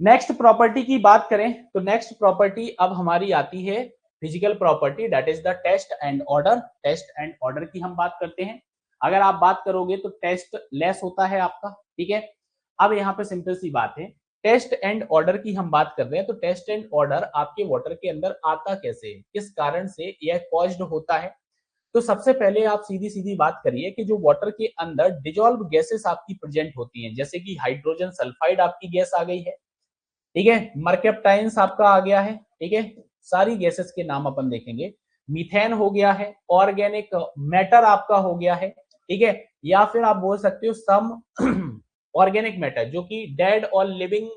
S1: नेक्स्ट प्रॉपर्टी की बात करें तो नेक्स्ट प्रॉपर्टी अब हमारी आती है physical property, that is the taste and odour. Taste and odour की हम बात करते हैं। अगर आप बात करोगे तो टेस्ट लेस होता है आपका, ठीक है। अब यहाँ पे सिंपल सी बात है, टेस्ट एंड ऑर्डर की हम बात कर रहे हैं। तो टेस्ट एंड ऑर्डर आपके वाटर के अंदर आता कैसे है, किस कारण से यह कॉज्ड होता है। तो सबसे पहले आप सीधी सीधी बात करिए कि जो वाटर के अंदर डिजॉल्व गैसेस आपकी प्रेजेंट होती हैं, जैसे कि हाइड्रोजन सल्फाइड आपकी गैस आ गई है, ठीक है। मर्केप्टाइंस आपका आ गया है, ठीक है। सारी गैसेस के नाम अपन देखेंगे। मीथेन हो गया है, ऑर्गेनिक मैटर आपका हो गया है, ठीक है। या फिर आप बोल सकते हो सम ऑर्गेनिक मैटर, जो कि डेड और लिविंग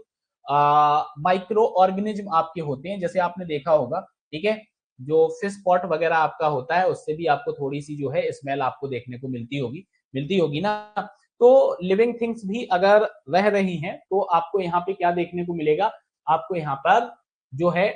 S1: माइक्रो ऑर्गेनिज्म आपके होते हैं, जैसे आपने देखा होगा, ठीक है। जो फिश पॉट वगैरह आपका होता है उससे भी आपको थोड़ी सी जो है स्मेल आपको देखने को मिलती होगी ना। तो लिविंग थिंग्स भी अगर रह रही हैं तो आपको यहाँ पे क्या देखने को मिलेगा, आपको यहाँ पर जो है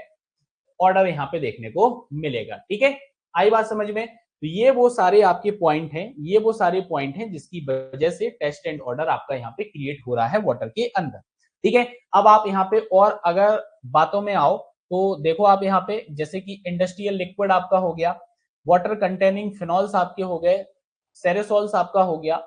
S1: ऑर्डर यहाँ पे देखने को मिलेगा, ठीक है। आई बात समझ में। तो ये वो सारे आपके पॉइंट हैं, ये वो सारे पॉइंट हैं जिसकी वजह से टेस्ट एंड ऑर्डर आपका यहाँ पे क्रिएट हो रहा है वाटर के अंदर, ठीक है। अब आप यहाँ पे और अगर बातों में आओ तो देखो आप यहाँ पे, जैसे कि इंडस्ट्रियल लिक्विड आपका हो गया, वाटर कंटेनिंग फिनॉल्स आपके हो गए, सेरेसोल्स आपका हो गया,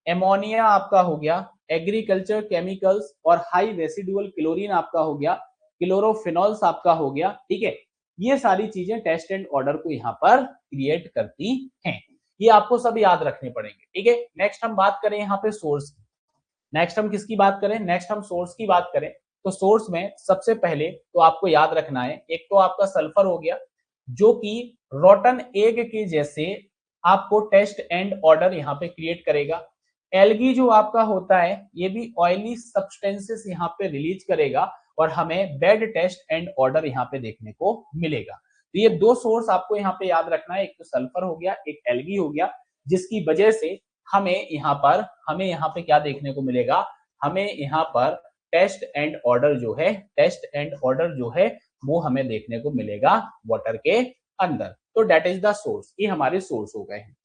S1: एमोनिया आपका हो गया, एग्रीकल्चर केमिकल्स और हाई रेसिडुअल क्लोरीन आपका हो गया, क्लोरोफिनॉल्स आपका हो गया, ठीक है। ये सारी चीजें टेस्ट एंड ऑर्डर को यहाँ पर क्रिएट करती हैं। ये आपको सब याद रखने पड़ेंगे, ठीक है। नेक्स्ट हम बात करें यहाँ पे सोर्स की। नेक्स्ट हम किसकी बात करें, नेक्स्ट हम सोर्स की बात करें। तो सोर्स में सबसे पहले तो आपको याद रखना है, एक तो आपका सल्फर हो गया, जो कि रोटन एग के जैसे आपको टेस्ट एंड ऑर्डर यहाँ पे क्रिएट करेगा। एल्गी जो आपका होता है ये भी ऑयली सब्सटेंसेस यहाँ पे रिलीज करेगा और हमें बैड टेस्ट एंड ऑर्डर यहाँ पे देखने को मिलेगा। तो ये दो सोर्स आपको यहाँ पे याद रखना है, एक तो सल्फर हो गया, एक एल्गी हो गया, जिसकी वजह से हमें यहाँ पे क्या देखने को मिलेगा, हमें यहाँ पर टेस्ट एंड ऑर्डर जो है, टेस्ट एंड ऑर्डर जो है वो हमें देखने को मिलेगा वाटर के अंदर। तो डेट इज द सोर्स, ये हमारे सोर्स हो गए हैं।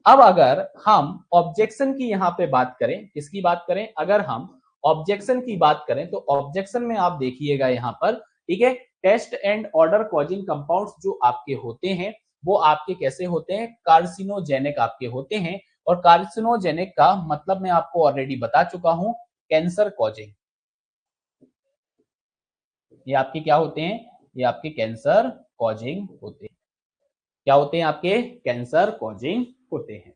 S1: अब अगर हम ऑब्जेक्शन की यहाँ पे बात करें, किसकी बात करें, अगर हम ऑब्जेक्शन की बात करें तो ऑब्जेक्शन में आप देखिएगा यहाँ पर, ठीक है, taste and odour causing compounds जो आपके होते हैं वो आपके कैसे होते हैं, कार्सिनोजेनिक आपके होते हैं। और कार्सिनोजेनिक का मतलब मैं आपको ऑलरेडी बता चुका हूं, कैंसर कॉजिंग। ये आपके क्या होते हैं, ये आपके कैंसर कॉजिंग होते हैं। क्या होते हैं आपके, कैंसर कॉजिंग होते हैं।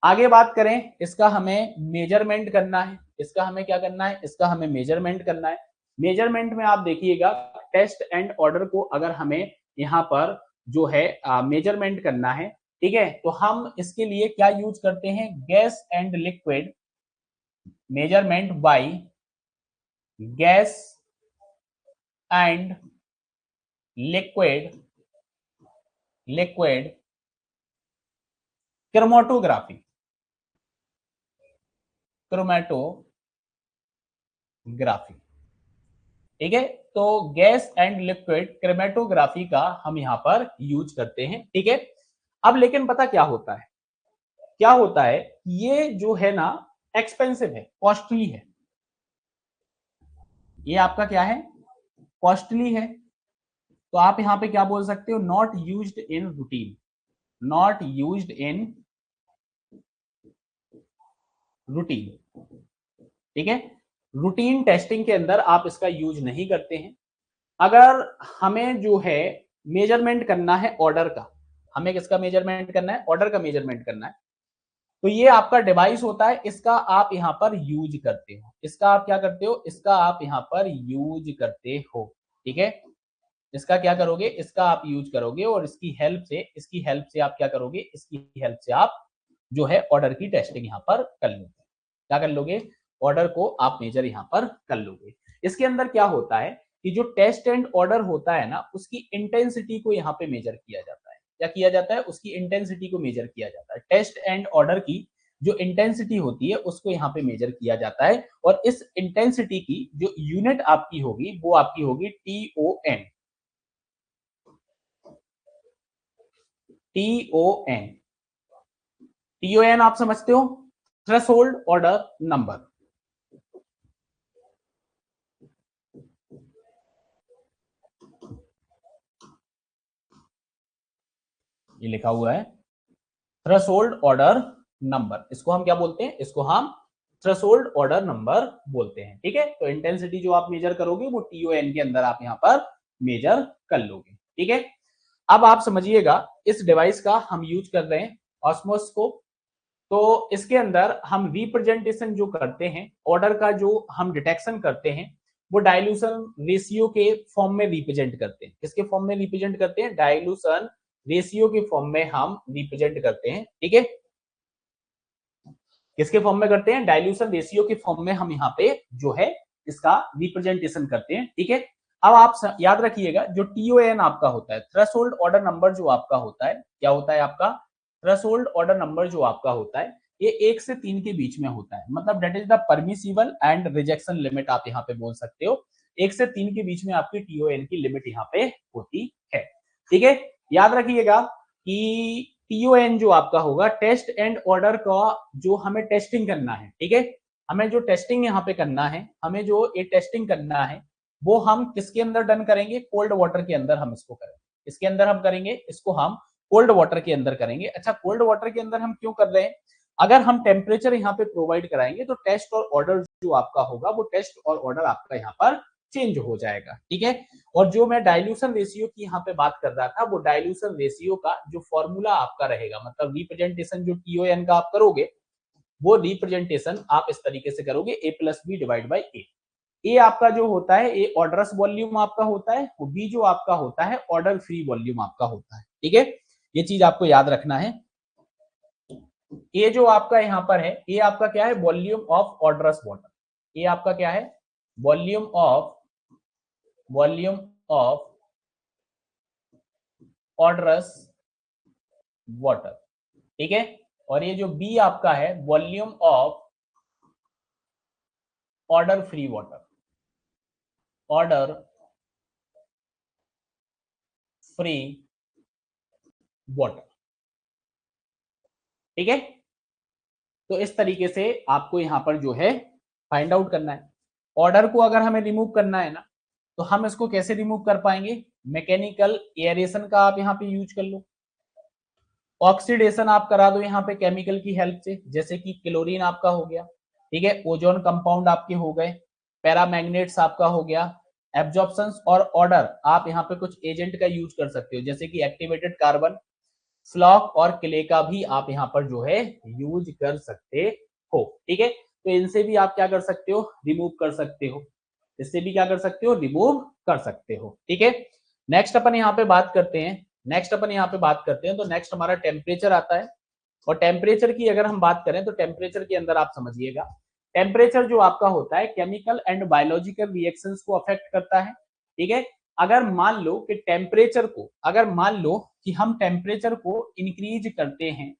S1: आगे बात करें, इसका हमें मेजरमेंट करना है, इसका हमें क्या करना है, इसका हमें मेजरमेंट करना है। मेजरमेंट में आप देखिएगा, टेस्ट एंड ऑर्डर को अगर हमें यहाँ पर जो है मेजरमेंट करना है, ठीक है, तो हम इसके लिए क्या यूज करते हैं, gas and liquid measurement by gas and liquid chromatography, chromatography, ठीक है। तो गैस एंड लिक्विड क्रोमेटोग्राफी का हम यहां पर यूज करते हैं, ठीक है। अब लेकिन पता क्या होता है, क्या होता है, ये जो है ना एक्सपेंसिव है, कॉस्टली है। ये आपका क्या है, कॉस्टली है। तो आप यहां पे क्या बोल सकते हो, not used in routine, not used in routine, ठीक है। रूटीन टेस्टिंग के अंदर आप इसका यूज नहीं करते हैं। अगर हमें जो है मेजरमेंट करना है ऑर्डर का, हमें किसका मेजरमेंट करना है, ऑर्डर का मेजरमेंट करना है, तो ये आपका डिवाइस होता है, इसका आप यहां पर यूज करते हो, इसका आप क्या करते हो, इसका आप यहां पर यूज करते हो, ठीक है। इसका क्या करोगे, इसका आप यूज करोगे और इसकी हेल्प से आप क्या करोगे, इसकी हेल्प से आप जो है ऑर्डर की टेस्टिंग यहां पर कर लोगे। क्या कर लोगे, ऑर्डर को आप मेजर यहां पर कर लोगे। इसके अंदर क्या होता है कि जो टेस्ट एंड ऑर्डर होता है ना, उसकी इंटेंसिटी को यहाँ पे मेजर किया जाता है। क्या किया जाता है, उसकी इंटेंसिटी को मेजर किया जाता है। टेस्ट एंड ऑर्डर की जो इंटेंसिटी होती है उसको यहाँ पे मेजर किया जाता है, और इस इंटेंसिटी की जो यूनिट आपकी होगी वो आपकी होगी TON, TON। TON आप समझते हो, थ्रेशोल्ड ऑर्डर नंबर। ये लिखा हुआ है थ्रेशोल्ड ऑर्डर नंबर, इसको हम क्या बोलते हैं, इसको हम थ्रेशोल्ड ऑर्डर नंबर बोलते हैं, ठीक है। तो इंटेंसिटी जो आप मेजर करोगे वो TON के अंदर आप यहां पर मेजर कर लोगे, ठीक है। अब आप समझिएगा, इस डिवाइस का हम यूज कर रहे हैं ऑस्मोस्कोप। तो इसके अंदर हम रिप्रेजेंटेशन जो करते हैं ऑर्डर का, जो हम डिटेक्शन करते हैं, वो डाइल्यूशन रेशियो के फॉर्म में रिप्रेजेंट करते हैं। किसके फॉर्म में रिप्रेजेंट करते हैं, डाइल्यूशन रेशियो के फॉर्म में हम रिप्रेजेंट करते हैं, ठीक है। किसके फॉर्म में करते हैं, डाइल्यूशन रेशियो के फॉर्म में हम यहाँ पे जो है इसका रिप्रेजेंटेशन करते हैं, ठीक है। अब आप याद रखिएगा, जो TON आपका होता है, थ्रेशोल्ड ऑर्डर नंबर जो आपका होता है, क्या होता है आपका, थ्रेशोल्ड ऑर्डर नंबर जो आपका होता है, ये 1 से 3 के बीच में होता है। मतलब that is the permissible and rejection limit, आप यहाँ पे बोल सकते हो। 1 से 3 के बीच में आपकी TON की लिमिट यहाँ पे होती है, ठीक है। याद रखिएगा कि TON जो आपका होगा, टेस्ट एंड ऑर्डर का जो हमें टेस्टिंग करना है, ठीक है, हमें जो टेस्टिंग यहाँ पे करना है, हमें जो ये टेस्टिंग करना है, वो हम किसके अंदर डन करेंगे, कोल्ड वाटर के अंदर हम इसको करेंगे। इसके अंदर हम करेंगे, इसको हम कोल्ड वाटर के अंदर करेंगे। अच्छा, कोल्ड वाटर के अंदर हम क्यों कर रहे हैं, अगर हम टेम्परेचर यहाँ पे प्रोवाइड कराएंगे तो टेस्ट और ऑर्डर जो आपका होगा, वो टेस्ट और ऑर्डर आपका यहाँ पर चेंज हो जाएगा, ठीक है। और जो मैं डाइल्यूशन रेशियो की यहाँ पे बात कर रहा था, वो डाइल्यूशन रेशियो का जो फॉर्मूला आपका रहेगा, मतलब रिप्रेजेंटेशन जो TON का आप करोगे, वो रिप्रेजेंटेशन आप इस तरीके से करोगे, A+B डिवाइड बाई A। ए आपका जो होता है, ए ऑर्डरस वॉल्यूम आपका होता है, बी जो आपका होता है ऑर्डर फ्री वॉल्यूम आपका होता है, ठीक है। ये चीज आपको याद रखना है। ए जो आपका यहाँ पर है, ए आपका क्या है, वॉल्यूम ऑफ ऑर्डरस वाटर। ए आपका क्या है, वॉल्यूम ऑफ ऑर्डरस वाटर, ठीक है। और ये जो बी आपका है, volume of order free water, order free water, ठीक है। तो इस तरीके से आपको यहां पर जो है फाइंड आउट करना है। ऑर्डर को अगर हमें रिमूव करना है ना, तो हम इसको कैसे रिमूव कर पाएंगे, मैकेनिकल एयरेशन का आप यहाँ पे यूज कर लो। ऑक्सीडेशन आप करा दो यहाँ पे केमिकल की हेल्प से, जैसे कि क्लोरीन आपका हो गया, ठीक है, ओजोन कंपाउंड आपके हो गए, पैरामैग्नेट्स आपका हो गया, एब्जॉर्प्शन और ऑर्डर आप यहाँ पे कुछ एजेंट का यूज कर सकते हो, जैसे कि एक्टिवेटेड कार्बन, स्लॉक और क्ले का भी आप यहाँ पर जो है यूज कर सकते हो, ठीक है। तो इनसे भी आप क्या कर सकते हो, रिमूव कर सकते हो, इससे भी क्या कर सकते हो, रिमूव कर सकते हो, ठीक है। नेक्स्ट अपन यहाँ पे बात करते हैं, तो नेक्स्ट हमारा टेम्परेचर आता है। और टेम्परेचर की अगर हम बात करें तो टेम्परेचर के अंदर आप समझिएगा, टेम्परेचर जो आपका होता है केमिकल एंड बायोलॉजिकल रिएक्शंस को अफेक्ट करता है, ठीक है। अगर मान लो कि हम टेम्परेचर को इंक्रीज करते हैं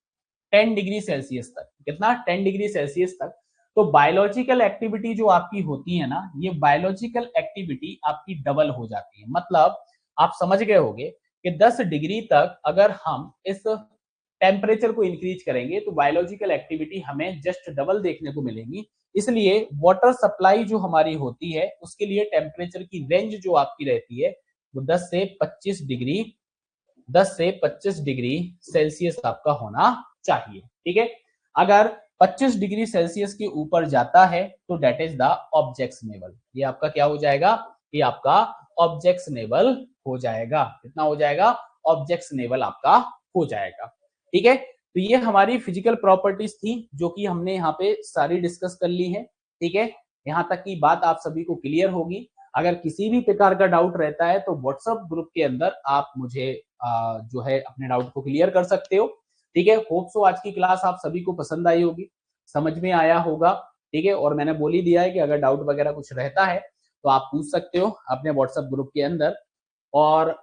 S1: 10 डिग्री सेल्सियस तक, कितना, 10 डिग्री सेल्सियस तक, तो बायोलॉजिकल एक्टिविटी जो आपकी होती है ना, ये बायोलॉजिकल एक्टिविटी आपकी डबल हो जाती है। मतलब आप समझ गए होंगे कि 10 डिग्री तक अगर हम इस टेम्परेचर को इंक्रीज करेंगे तो बायोलॉजिकल एक्टिविटी हमें जस्ट डबल देखने को मिलेगी। इसलिए वाटर सप्लाई जो हमारी होती है उसके लिए टेम्परेचर की रेंज जो आपकी रहती है वो 10 से 25 डिग्री सेल्सियस आपका होना चाहिए, ठीक है। अगर 25 डिग्री सेल्सियस के ऊपर जाता है तो डेट इज द ऑब्जेक्शनेबल, ये आपका क्या हो जाएगा, ये आपका ऑब्जेक्शनेबल हो जाएगा, कितना हो जाएगा, ऑब्जेक्शनेबल आपका हो जाएगा, ठीक है। तो ये हमारी फिजिकल प्रॉपर्टीज थी जो कि हमने यहाँ पे सारी डिस्कस कर ली है, ठीक है। यहाँ तक की बात आप सभी को क्लियर होगी। अगर किसी भी प्रकार का डाउट रहता है तो व्हाट्सएप ग्रुप के अंदर आप मुझे जो है अपने डाउट को क्लियर कर सकते हो, ठीक है। होप सो आज की क्लास आप सभी को पसंद आई होगी, समझ में आया होगा, ठीक है। और मैंने बोल ही दिया है कि अगर डाउट वगैरह कुछ रहता है तो आप पूछ सकते हो अपने व्हाट्सएप ग्रुप के अंदर। और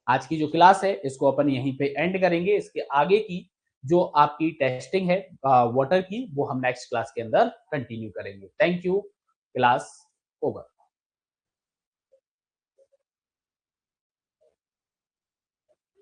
S1: आज की जो क्लास है इसको अपन यहीं पे एंड करेंगे, इसके आगे की जो आपकी टेस्टिंग है वाटर की वो हम नेक्स्ट क्लास के अंदर कंटिन्यू करेंगे। Thank you, class over.